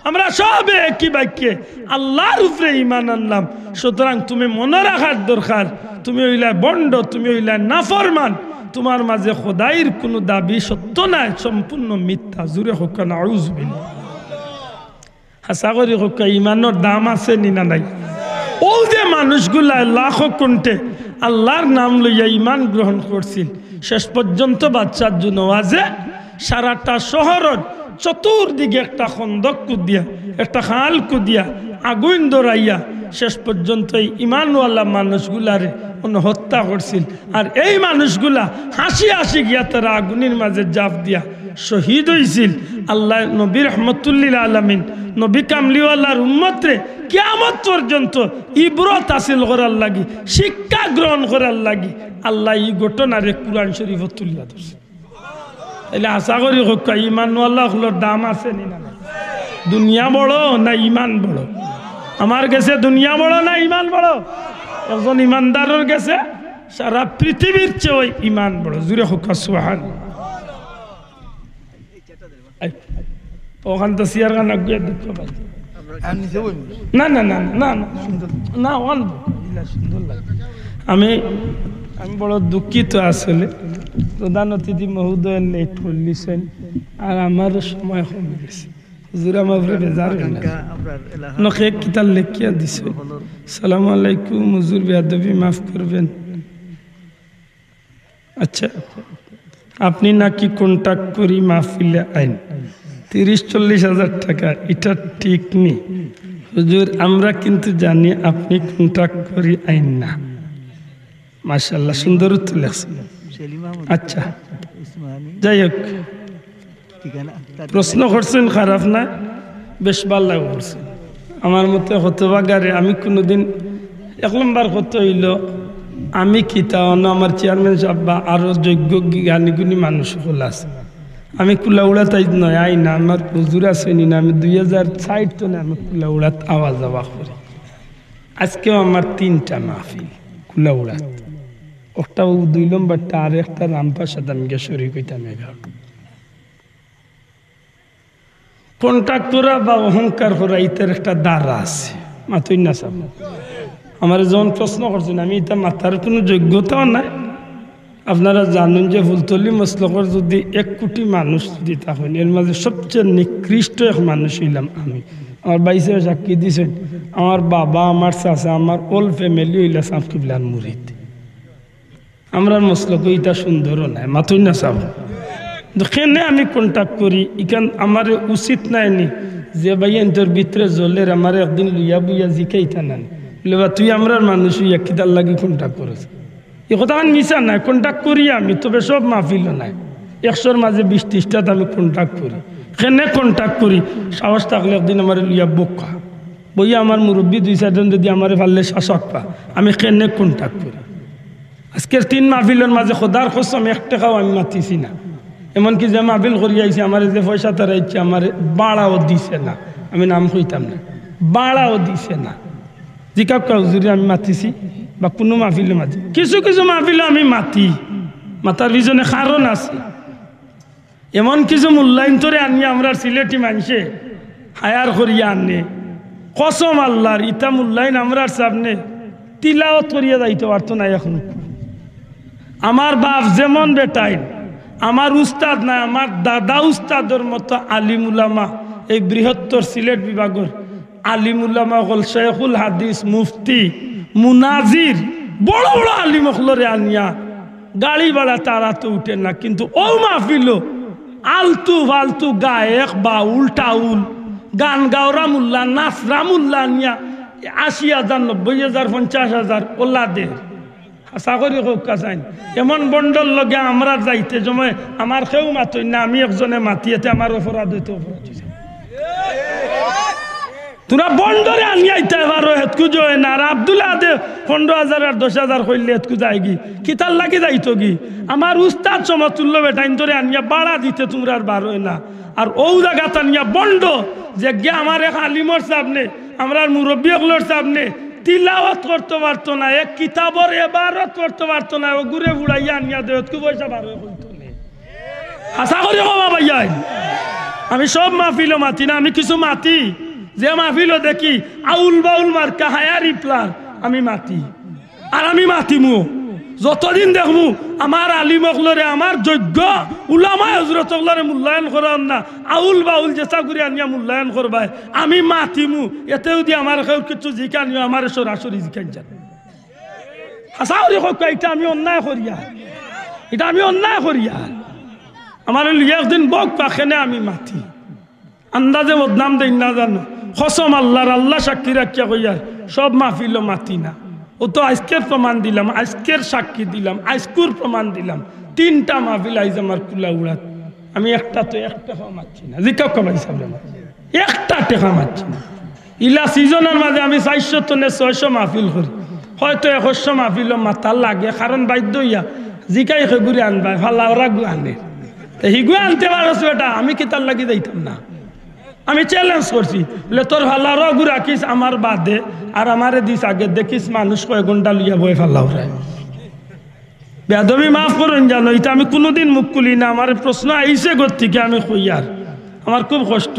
আমরা সবে একই বাক্যে আল্লাহর উপরে ইমান আনলাম। সুতরাং তুমি মনে রাখার দরকার, তুমি হইলা বন্ড, তুমি হইলা নাফরমান, তোমার মাঝে খোদাইর কোনো দাবি সত্য নাই, সম্পূর্ণ মিথ্যা। জুড়ে হোক না আউযুবিল্লাহ। হাসা করি হোক, ইমানের দাম আছে নিনা নাই? ও যে মানুষগুলা লাখো কণ্ঠে আল্লাহর নাম লইয়া ইমান গ্রহণ করছিল, শেষ পর্যন্ত বাচ্চা জুনওয়াজে সারাটা শহরের চতুর্দিকে একটা খন্দক কুদিয়া, একটা খাল কুদিয়া, আগুন ধরাইয়া শেষ পর্যন্ত এই ইমানওয়ালা মানুষগুলারে হত্যা করছিল। আর এই মানুষগুলা হাসি হাসি গিয়া তারা আগুনের মাঝে জাপ দিয়া শহীদ হয়েছিল। আল্লাহ নবী রহমতুল্লিল আলামিন, নবী কামলিওয়ালার উম্মতরে কিয়ামত পর্যন্ত ইবরত হাসিল করার লাগি, শিক্ষা গ্রহণ করার লাগি আল্লাহ এই ঘটনারে কুরআন শরীফ তুলিয়া ধরছে। এলে আশা করি হোক, ইমানওয়ালা হলোর দাম আছে না? দুনিয়া বড় না ইমান বড়? আমার কাছে দুনিয়া বড় না ইমান বড়? একজন ইমানদারের কাছে সারা পৃথিবীর চেয়ে ইমান বড়। জুড়ে হোক সুবহানাল্লাহ। ওখান তো সিয়ার গান আগুয়া দেখতে পাই না না না না না, সুন্দর লাগে। আমি বড় দুঃখিত আসলে, প্রধান অতিথি মহোদয় লেট করলিছেন আর আমার সময় কমে গেছে। হুজুর আমার বেজার নখে কিতাব লেখিয়া দিছে। সালাম আলাইকুম হুজুর, বেয়াদবি মাফ করবেন। আচ্ছা, আপনি নাকি কন্ট্যাক্ট করি মাহফিলে আইন 30-40 হাজার টাকা, এটা ঠিক নেই হুজুর। আমরা কিন্তু জানি আপনি কন্ট্যাক্ট করি আইন না। মাশাআল্লাহ, সুন্দর উত্তর লেখছেন। আচ্ছা, যাই হোক, প্রশ্ন করছেন খারাপ না, বেশ ভালো করছেন। আমার মতে হতবাগারে আমি কোনোদিন 1 নম্বর কত হইল, আমি কিতা আমার চেয়ারম্যান সাহেব বা আরো যোগ্য জ্ঞানীগুণী মানুষ সকল আছে, আমি কুলাউড়া তাই নয় আই না, আমার হুজুর আসেনি না, আমি 2004 তো না আমি কুলাউড়াত আওয়া যাওয়া করি। আজকেও আমার 3টা মাহফিল কুলাউড়াত, একটা 2 নম্বরটা আর একটা রামপাশাদ আমি শরীর কইতাম। কন্ট্যাক্ট করা বা অহংকার করা ইতার একটা দ্বারা আছে, মাথুই না সাহেব। আমার যখন প্রশ্ন করছেন, আমি এটা মাথার কোনো যোগ্যতাও নাই। আপনারা জানেন যে ফুলতলি মসলকর যদি 1 কোটি মানুষ যদি থাকেন, এর মাঝে সবচেয়ে নিকৃষ্ট এক মানুষ হইলাম আমি। আমার বাইসে সাক্ষী দিয়েছেন, আমার বাবা, আমার চাচা, আমার ওল ফ্যামিলি হইলা সাফ কিবলার মুরিদ। আমরা মসলক এটা সুন্দরও নাই, মাথুই না সাহেব। কেনে আমি কন্ট্যাক্ট করি, ইখান আমার উচিত নাই নি যে ভাই তোর ভিতরে জ্বলের আমার একদিন লইয়া বইয়া জিকাইতা না বলে বা তুই আমরা মানুষ হইয়া কিতার লাগি কন্ট্যাক্ট করেছ। এ কথা মিশা নাই, কন্ট্যাক্ট করি আমি, তবে সব মাহফিল নাই। 100-র মাঝে 20-30টাতে আমি কন্ট্যাক্ট করি। কেনে কন্ট্যাক্ট করি, সাহস থাকলে একদিন আমার লইয়া বোকা বইয়া আমার মুরব্বী 2-4 জন যদি আমার পারলে শাসক পা আমি কেনে কন্ট্যাক্ট করি। আজকের 3 মাহফিলের মাঝে খোদার কসম 1 টাকাও আমি মাতিছি না। এমনকি যে মাহফিল করি আইছি আমার যে পয়সা তারা ইচ্ছে আমার বাড়াও দিছে না, আমি নাম কইতাম না, বাড়াও দিছে না। জিকাপ হুজুরি আমি মাতিছি বা কোনো মাহফিলে মাতি, কিছু কিছু মাহফিলে আমি মাতি, মাতার পিছনে কারণ আছে। এমন কিছু মূল্যায়ন করে আনি আমরা সিলেটি মানুষে হায়ার করিয়া আনে, কসম আল্লাহর ইটা মূল্যায়ন আমরা সামনে তিলাওয়াত করিয়া যাইতে পারতো না। এখন আমার বাপ যেমন বেটাইন, আমার উস্তাদ না, আমার দাদা উস্তাদের মতো আলিম উলামা এই বৃহত্তর সিলেট বিভাগের আলিম উলামা হল শেখুল হাদিস, মুফতি, মুনাজির, বড় বড় আলিম হলরে আনিয়া গাড়ি ভাড়া তারা তো উঠেন না। কিন্তু ও মাহফিল আলতু ফালতু গায়ক বাউল টাউল গান গাওরা মুল্লা নাচরা মুল্লা নিয়া 80,000 90,000 50,000 ওল্লা দে চাকরি হোক কাছাইন এমন বন্ডল লগে আমরা যাইতে জমে আমার কেউ মাতই না, আমি একজনে মাতিয়েতে আমার অপরাধ হইতে অপরাধ হয়েছে। তোরা বন্ডরে আনিয়াইতে পারো হেতকু জয় না। আর আব্দুল্লাহ দে 15,000 আর 10,000 কইলে হেতকু যায় কি কিতার লাগি যাইতো কি? আমার উস্তাদ সমতুল্য বেটাইন ধরে আনিয়া বাড়া দিতে তোমরা আর বার হয় না। আর ও জায়গাত আনিয়া বন্ড যে গিয়ে আমার এক আলিমর সামনে আমরা মুরব্বী হলোর সামনে তিলাওয়াত করতে পারতো না, এক কিতাবর এবারত করতে পারতো না, ও ঘুরে বুড়াইয়া আনিয়া দে হেতকু পয়সা বার হয়ে কইতো না। আশা করি বাবা ভাইয়া আমি সব মাহফিলও মাতি না, আমি কিছু মাতি যে মাহফিলও দেখি আউল বাউল মার্কা হায়ার ইপলার আমি মাতি। আর আমি মাতিমু যতদিন দেখমু আমার আলিম অকলরে আমার যোগ্য উলামা হজরত অকলরে মূল্যায়ন করার না, আউল বাউল যেসা করে আনিয়া মূল্যায়ন করবাই আমি মাতিমু। এতেও দিয়ে আমার কেউ কিছু জিকা নিও আমার সরাসরি জিকান যান। হাসা করি হোক এটা আমি অন্যায় করিয়া, এটা আমি অন্যায় করিয়া আমার একদিন বক পাখেনে আমি মাতি আন্দাজে বদনাম দেই না জানো। কসম আল্লাহর আল্লাহ সাক্ষী রাখিয়া কইয়ার সব মাহফিল মাতি না। ও তো আজকের প্রমাণ দিলাম, আজকের সাক্ষী দিলাম, আজকুর প্রমাণ দিলাম। 3টা মাহফিল আইজ আমার কুলা উড়াত, আমি একটা তো 1 টাকা মারছি না। জিকা কমাই সামনে 1টা টাকা মারছি না। ইলা সিজনের মাঝে আমি 400 থেকে 600 মাহফিল করি, হয়তো 100 মাহফিল মাতার লাগে, কারণ বাধ্য হইয়া জিকাই ঘুরে আনবা ভাল্লা ওরা গু আনে হিগু আনতে পারছ বেটা, আমি কি তার লাগি যাইতাম না। আমি চ্যালেঞ্জ করছি বলে তোর ভাল্লা রঘু রাখিস আমার বাদে আর আমারে দিস আগে দেখিস মানুষ কয়েক ঘন্টা লইয়া বয়ে ফাল্লা ওরাই বেদবি মাফ করুন জানো। এটা আমি কোনোদিন মুখ খুলি না, আমার প্রশ্ন আইসে ঘর থেকে আমি কইয়ার আমার খুব কষ্ট।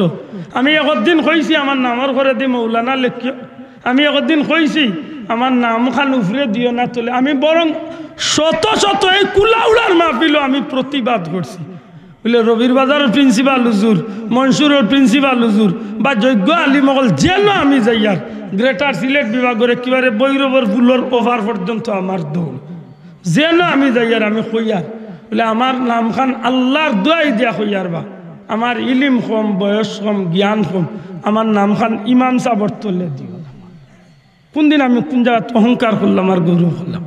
আমি একদিন কইছি আমার নামর ঘরে দি মৌলানা লেখিও, আমি একদিন কইছি আমার নাম খান উফরে দিও না তোলে। আমি বরং শত শত এই কুলাউড়ার মাহফিল আমি প্রতিবাদ করছি। বলে রবির বাজারের প্রিন্সিপাল হুজুর, মনসুরের প্রিন্সিপাল হুজুর বা যোগ্য আলিমগল যেন আমি যাইয়ার গ্রেটার সিলেট বিভাগের একেবারে বৈরবর ফুলর ওভার পর্যন্ত আমার দৌড় যেন আমি যাইয়ার আমি কইয়ার বলে আমার নাম খান আল্লাহর দোয়াই দিয়া কইয়ার বা আমার ইলিম কম, বয়স কম, জ্ঞান কম, আমার নাম খান ইমাম সাবর তোলে দিও। কোন দিন আমি কোন জায়গায় অহংকার করলাম আর গৌরব করলাম?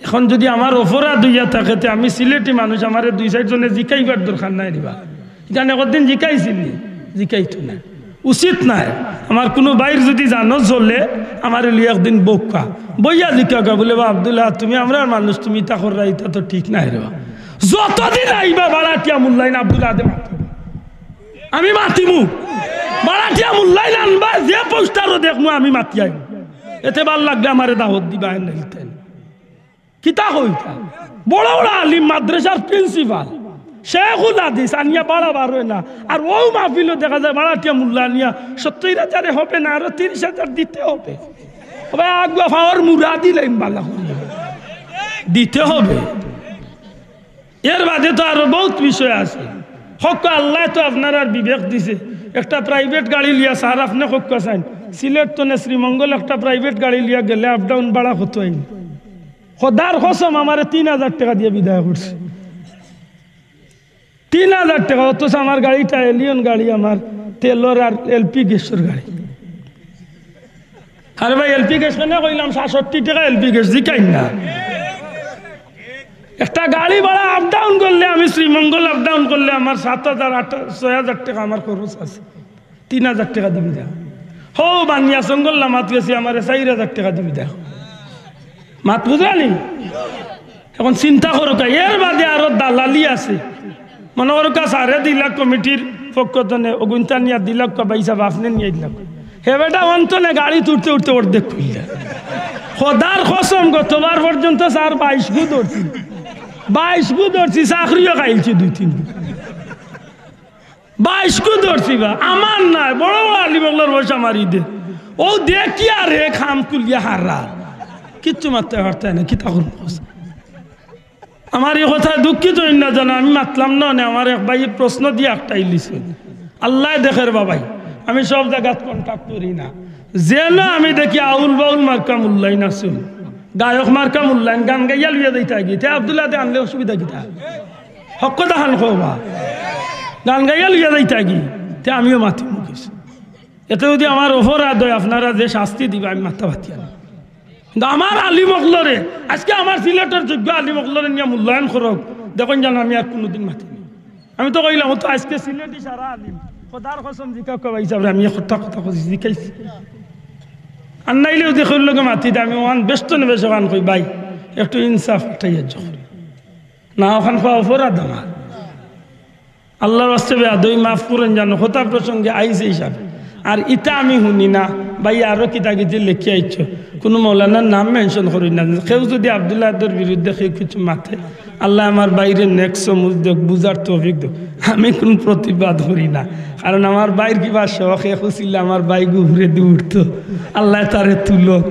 এখন যদি আমার অপরাধ হইয়া থাকে আমি সিলেটি মানুষ, আমার 2-4 জনে জিকাইবার দরকার নাই দিবা। এখানে একদিন জিকাইছিলি, জিকাইতো না, উচিত নাই। আমার কোনো বাইর যদি জানো চলে আমার লিয়ে একদিন বকা বইয়া জিকাকা বলে বা আব্দুল্লাহ তুমি আমরা মানুষ, তুমি তা করা এটা তো ঠিক নাই রে। যতদিন আইবা বাড়াটিয়া মূল্যায়ন আব্দুল্লাহ দে আমি মাতিমু, বাড়াটিয়া মূল্যায়ন আনবা যে পোস্টারও দেখমু আমি মাতি আইব। এতে ভাল লাগবে আমার দাওয়াত দিবা নাইতেন কিতা কইতা বড় বড় আলিম মাদ্রাসার প্রিন্সিপাল শেখুল হাদিস আনিয়া বাড়া বার হয় না। আর ও মাহফিলও দেখা যায় বাড়াটিয়া মূল্য আনিয়া 70,000 হবে না, আরো 30,000 দিতে হবে। আগুয়া ফাওয়ার মুরা দিলেন বালা দিতে হবে। এর বাদে তো আরো বহুত বিষয় আছে। হক আল্লাহ তো আপনার আর বিবেক দিছে। একটা প্রাইভেট গাড়ি লিয়া স্যার আপনি হক চাইন সিলেট তো না শ্রীমঙ্গল একটা প্রাইভেট গাড়ি লিয়া গেলে আপ ডাউন বাড়া হতো আইন খোদার কসম আমার 3,000 টাকা দিয়ে বিদায় করছে। 3,000 টাকা, অথচ আমার গাড়িটা এলিয়ন গাড়ি, আমার তেলর আর এলপি গ্যাসের গাড়ি। আরে ভাই এলপি গ্যাস কেন কইলাম 67 টাকা এলপি গ্যাস জিকাই না। একটা গাড়ি ভাড়া আপ ডাউন করলে আমি শ্রীমঙ্গল আপ ডাউন করলে আমার 7,000 6,000 টাকা আমার খরচ আছে। 3,000 টাকা দিবি দেয় হো বানিয়া সঙ্গল্লা মাত গেছি আমার 4,000 টাকা দিবি দেখো মাত বুঝানি এখন চিন্তা করো এর বাদে আরো দালালি আছে মনে করো 2.5 লাখ কমিটির পক্ষ থেকে অগুন্তা নিয়ে 2 লাখ পয়সা আপনি নিয়ে দিলাম হে বেটা অন্তনে গাড়ি তুলতে উঠতে অর্ধেক খুললে খোদার কসম গতবার পর্যন্ত স্যার 22 গু ধরছি 22 গু ধরছি চাকরিও খাইছি 2-3 22 গু ধরছি বা আমার নাই বড় বড় আলিমগলার বসে আমার ঈদে ও দেখি আর হে খাম তুলিয়া হারা কিচ্ছু মারতে পারতে না কি তখন আমার এই কথায় দুঃখিত না জানো আমি মাতলাম না আমার এক ভাই প্রশ্ন দিয়ে একটা ইলিছে আল্লাহ দেখের বাবাই আমি সব জায়গায় কন্ট্যাক্ট করি না যেন আমি দেখি আউল বাউল মার্কা মূল্যায়ন আছে গায়ক মার্কা মূল্যায়ন গান গাইয়া লুইয়া দিতে গিয়ে আবদুল্লাহ আনলে অসুবিধা কিতা হক দেখান খোবা গান গাইয়া লুইয়া দিতে গিয়ে আমিও মাতি মুখেছি এতে যদি আমার অপরাধ হয় আপনারা যে শাস্তি দিবে আমি মাথা ভাতি আনি কিন্তু আমার আলিম অকলরে আজকে আমার সিলেটের যোগ্য আলিম অকলরে নিয়ে মূল্যায়ন করক দেখুন জানো আমি আর কোনোদিন মাতি আমি তো কইলাম তো আজকে সিলেটি সারা আলিম খোদার কসম জিকা কবা হিসাবে আমি কথা কইছি জিকাইছি আর নাইলেও দেখুন লোকে মাতি দে আমি ওখান ব্যস্ত নেবে ওখান কই ভাই একটু ইনসাফ এটাই যখন না ওখান খাওয়া অপরাধ আমার আল্লাহর বাস্তবে আদৌ মাফ করেন জানো কথা প্রসঙ্গে আইসে হিসাবে আর ইটা আমি শুনি না ভাই আরো কিতা কিছু লেখি আইছ কোনো মৌলানার নাম মেনশন করি না কেউ যদি আব্দুল্লাহর বিরুদ্ধে কেউ কিছু মাথে আল্লাহ আমার বাইরে নেক্সট মুজদেক বুঝার তৌফিক দেব আমি কোন প্রতিবাদ করি না কারণ আমার বাইর কিবা শখ খুঁজছিল আমার বাইক ঘুরে দিয়ে উঠতো আল্লাহ তারে তুলক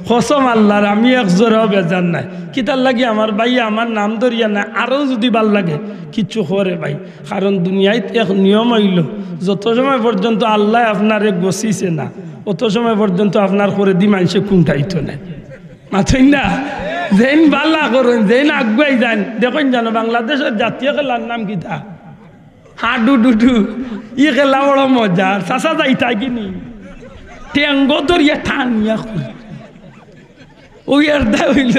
কসম আল্লাহর আমি এক জোরাও বেজার নাই কিতার লাগে আমার ভাই আমার নাম ধরিয়া নাই আরও যদি ভাল লাগে কিচ্ছু করে ভাই কারণ দুনিয়ায় এক নিয়ম হইল যত সময় পর্যন্ত আল্লাহ আপনারে গছিছে না অত সময় পর্যন্ত আপনার করে দি মানুষে কুমটাইতো না মাথেন না যেন বাল্লা করেন যেন আগুয়াই যান দেখুন জানো বাংলাদেশের জাতীয় খেলার নাম কিতা হাডু ডুডু ই খেলা বড় মজার চাষা যাই থাকিনি টেঙ্গ ধরিয়া ঠান নিয়া করি ওই এরদা হইল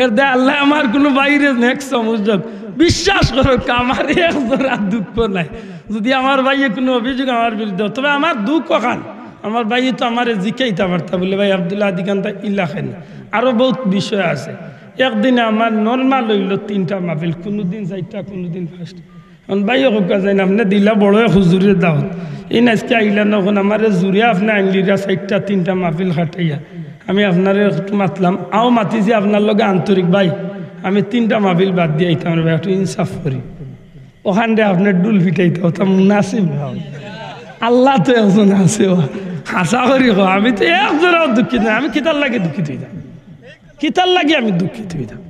এরদা আল্লাহ আমার কোনো বাইরে নেক্সট সমুযোগ বিশ্বাস করো আমার এক জোড়া দুঃখ নাই যদি আমার ভাইয়ে কোনো অভিযোগ আমার বিরুদ্ধে তবে আমার দুঃখ খান আমার ভাই তো আমার জিকাইতে পারতা বলে ভাই আব্দুল্লাহ আদিকান্তা ইল্লা খান আরও বহুত বিষয় আছে একদিনে আমার নর্মাল হইল 3টা মাহফিল কোনোদিন 4টা কোনোদিন 5টা এখন ভাইও হোকা যায় না আপনি দিলা বড় হুজুরের দাওয়াত এই নাচকে আইলা নখন আমার জুড়ে আপনি আইনলিরা 4টা 3টা মাহফিল খাটাইয়া আমি আপনার একটু মাতলাম আও মাতিছি আপনার লগে আন্তরিক ভাই আমি 3টা মাহফিল বাদ দিয়ে আইতাম ভাই একটু ইনসাফ করি ওখানে আপনার ডুল ফিটাইতে হতাম মুনাসিব আল্লাহ তো একজন আছে হাসা করি আমি তো একজনও দুঃখিত আমি কিতার লাগে দুঃখিত হইতাম কিতার লাগে আমি দুঃখিত হইতাম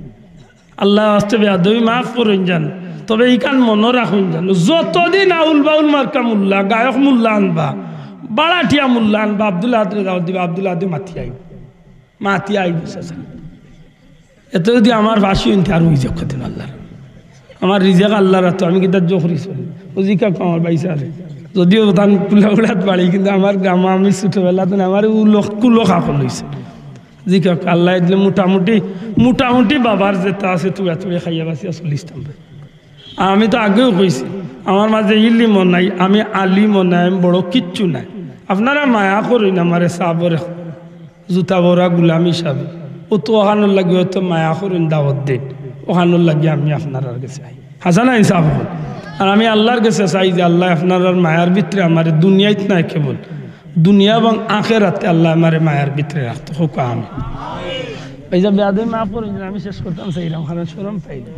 আল্লাহ বাস্তবে আদবি মাফ করুন জান তবে এইখান মনে রাখুন জানো যতদিন আউল বাউল মার্কা মূল্যা গায়ক মূল্যা আনবা বাড়াটিয়া মূল্যা আনবা আব্দুল্লাহ দাওয়াত দিবা আব্দুল্লাহ মাতি আইব এত যদি আমার ভাষী হইতে আর ওই যোগ দিন আল্লাহর আমার রিজেক আল্লাহর তো আমি কিতার যোগ করিস ওজিকা আমার বাইসা আছে যদিও ধান কুলা উড়াত বাড়ি কিন্তু আমার গ্রাম আমি ছোটবেলা তো আমার কুলো খাকল হয়েছে জি কাক আল্লাহ দিলে মোটামুটি বাবার যেটা আছে তুড়া তুড়ে খাইয়া বাসিয়া চলিতাম আমি তো আগেও কইছি আমার মাঝে ইলিমও নাই আমি আলিমও নাই আমি বড় কিচ্ছু নাই আপনারা মায়া করেন আমার সাবরে জুতা বড়া গুলাম হিসাবে ও তো ওখানোর লাগে হয়তো মায়া করেন দাওয়াত দেন ওখানোর লাগে আমি আপনার কাছে আই হাসানা হিসাব হল আর আমি আল্লাহর কাছে চাই যে আল্লাহ আপনার মায়ার ভিতরে আমার দুনিয়ায় নাই কেবল দুনিয়া এবং আখেরাতে আল্লাহ আমার মায়ার ভিতরে রাখতো হোক আমি এই যে বেয়াদে মা পড়ে আমি শেষ করতাম চাইলাম কারণ শরম পাইলাম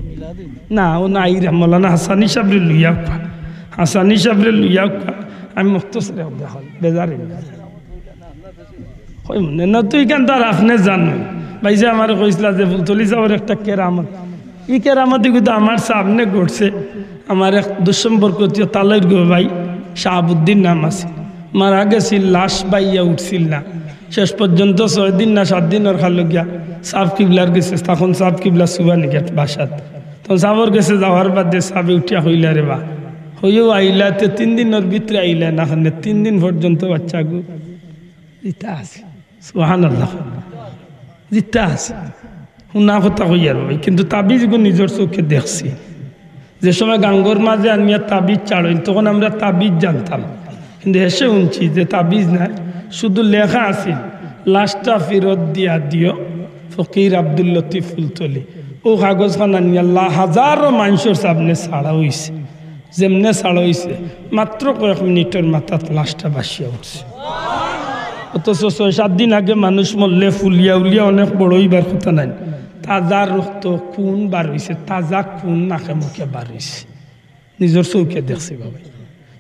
না ও নাই মৌলানা হাসানি সাবরে লইয়া হাসানি সাবরে লইয়া আমি মুক্তসরে দেখা বেজারে না তুই কেন তার আপনি জানো ভাই যে আমার কইসলা যে ফুলতলি সাহেবের একটা কেরামত এই কেরামতি কিন্তু আমার সামনে ঘটছে আমার এক দুঃসম্পর্কীয় তালের গো ভাই শাহাবুদ্দিন নাম আছে মারা গেছিল লাশ বাইয়া উঠছিল না শেষ পর্যন্ত 6 দিন না 7 দিন ওর খালো গিয়া সাফ কিবলার গেছে তখন সাফ কিবলা সুবা নিকে বাসাত তখন সাবর গেছে যাওয়ার বাদে সাবে উঠিয়া হইলা রে বা হইও আইলা তো 3 দিনের ভিতরে আইলা না 3 দিন পর্যন্ত বাচ্চা গো জিতা আছে সুবহানাল্লাহ জিতা আছে শুনা কথা কইয়ার ভাই কিন্তু তাবিজ গো নিজের চোখে দেখছি যে সময় গাঙ্গর মাঝে আনিয়া তাবিজ চাড়ইন তখন আমরা তাবিজ জানতাম কিন্তু এসে শুনছি যে তাবিজ না শুধু লেখা আছিল লাশটা ফেরত দিয়া দিও ফকির আব্দুল লতিফ ফুলতলি। ও কাগজখান আনি আল্লাহ হাজারো মানুষের সামনে ছাড়া হয়েছে, যেমনে ছাড়া হয়েছে মাত্র কয়েক মিনিটের মাথাত লাশটা বাসিয়া উঠছে। অথচ ৬-৭ দিন আগে মানুষ মরলে ফুলিয়া উলিয়া অনেক বড় হইবার কথা নাই, তাজা রক্ত খুন বার হয়েছে, তাজা খুন নাকে মুখে বার হয়েছে, নিজের চৌকে দেখছি বাবা।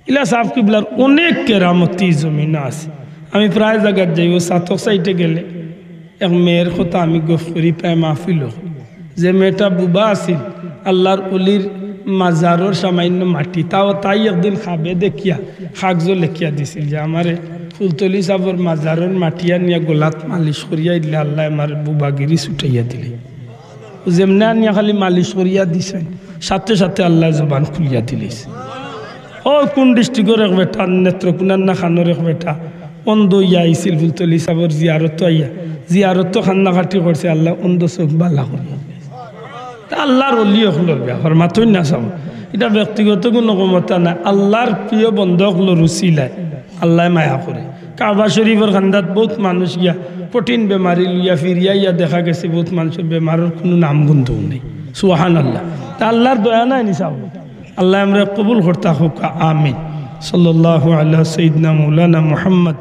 ইলা সাহেব কিবলার অনেক কেরামতি জমিন আছে। আমি প্রায় জায়গায় যাই, ও সাতক সাইটে গেলে এক মেয়ের কথা আমি গফ করি প্রায় মাহফিল, যে মেয়েটা বুবা আছিল আল্লাহর অলির মাজারর সামান্য মাটি, তাই একদিন খাবে দেখিয়া কাগজ লেখিয়া দিছিল যে আমারে ফুলতলি সাবর মাজারের মাটিয়া নিয়ে গোলাত মালিশ করিয়া দিলে আল্লাহ আমার বুবাগিরি ছুটাইয়া দিলে। যেমনে নিয়ে খালি মালিশ করিয়া দিছেন, সাথে সাথে আল্লাহ জবান খুলিয়া দিলিস। ও কোন ডিস্ট্রিক্টর এক বেটা, নেত্রকোনার না খানোর এক বেটা অন্ধ ইয়া আইছিল ফুলতলি সাবর জিয়ারত আইয়া, জিয়ারত খান্নাকাটি করছে, আল্লাহ অন্ধ চোখ বালা করিয়া তা আল্লাহর অলি হলো হরমাতই না চাও। এটা ব্যক্তিগত কোনো ক্ষমতা নাই, আল্লাহর প্রিয় বন্ধক হলো রুচিলায় আল্লাহ মায়া করে। কাবা শরীফের খান্দাত বহুত মানুষ গিয়া কঠিন বেমারি লইয়া ফিরিয়া ইয়া দেখা গেছে বহুত মানুষের বেমারের কোনো নাম গন্ধও নেই। সুবহান আল্লাহ। তা আল্লাহর দয়া নাই নিসাব, আল্লাহ আমরা কবুল করতা হোক, আমিন। সাল্লাল্লাহু আলা সাইয়্যিদিনা মাওলানা মুহাম্মদ।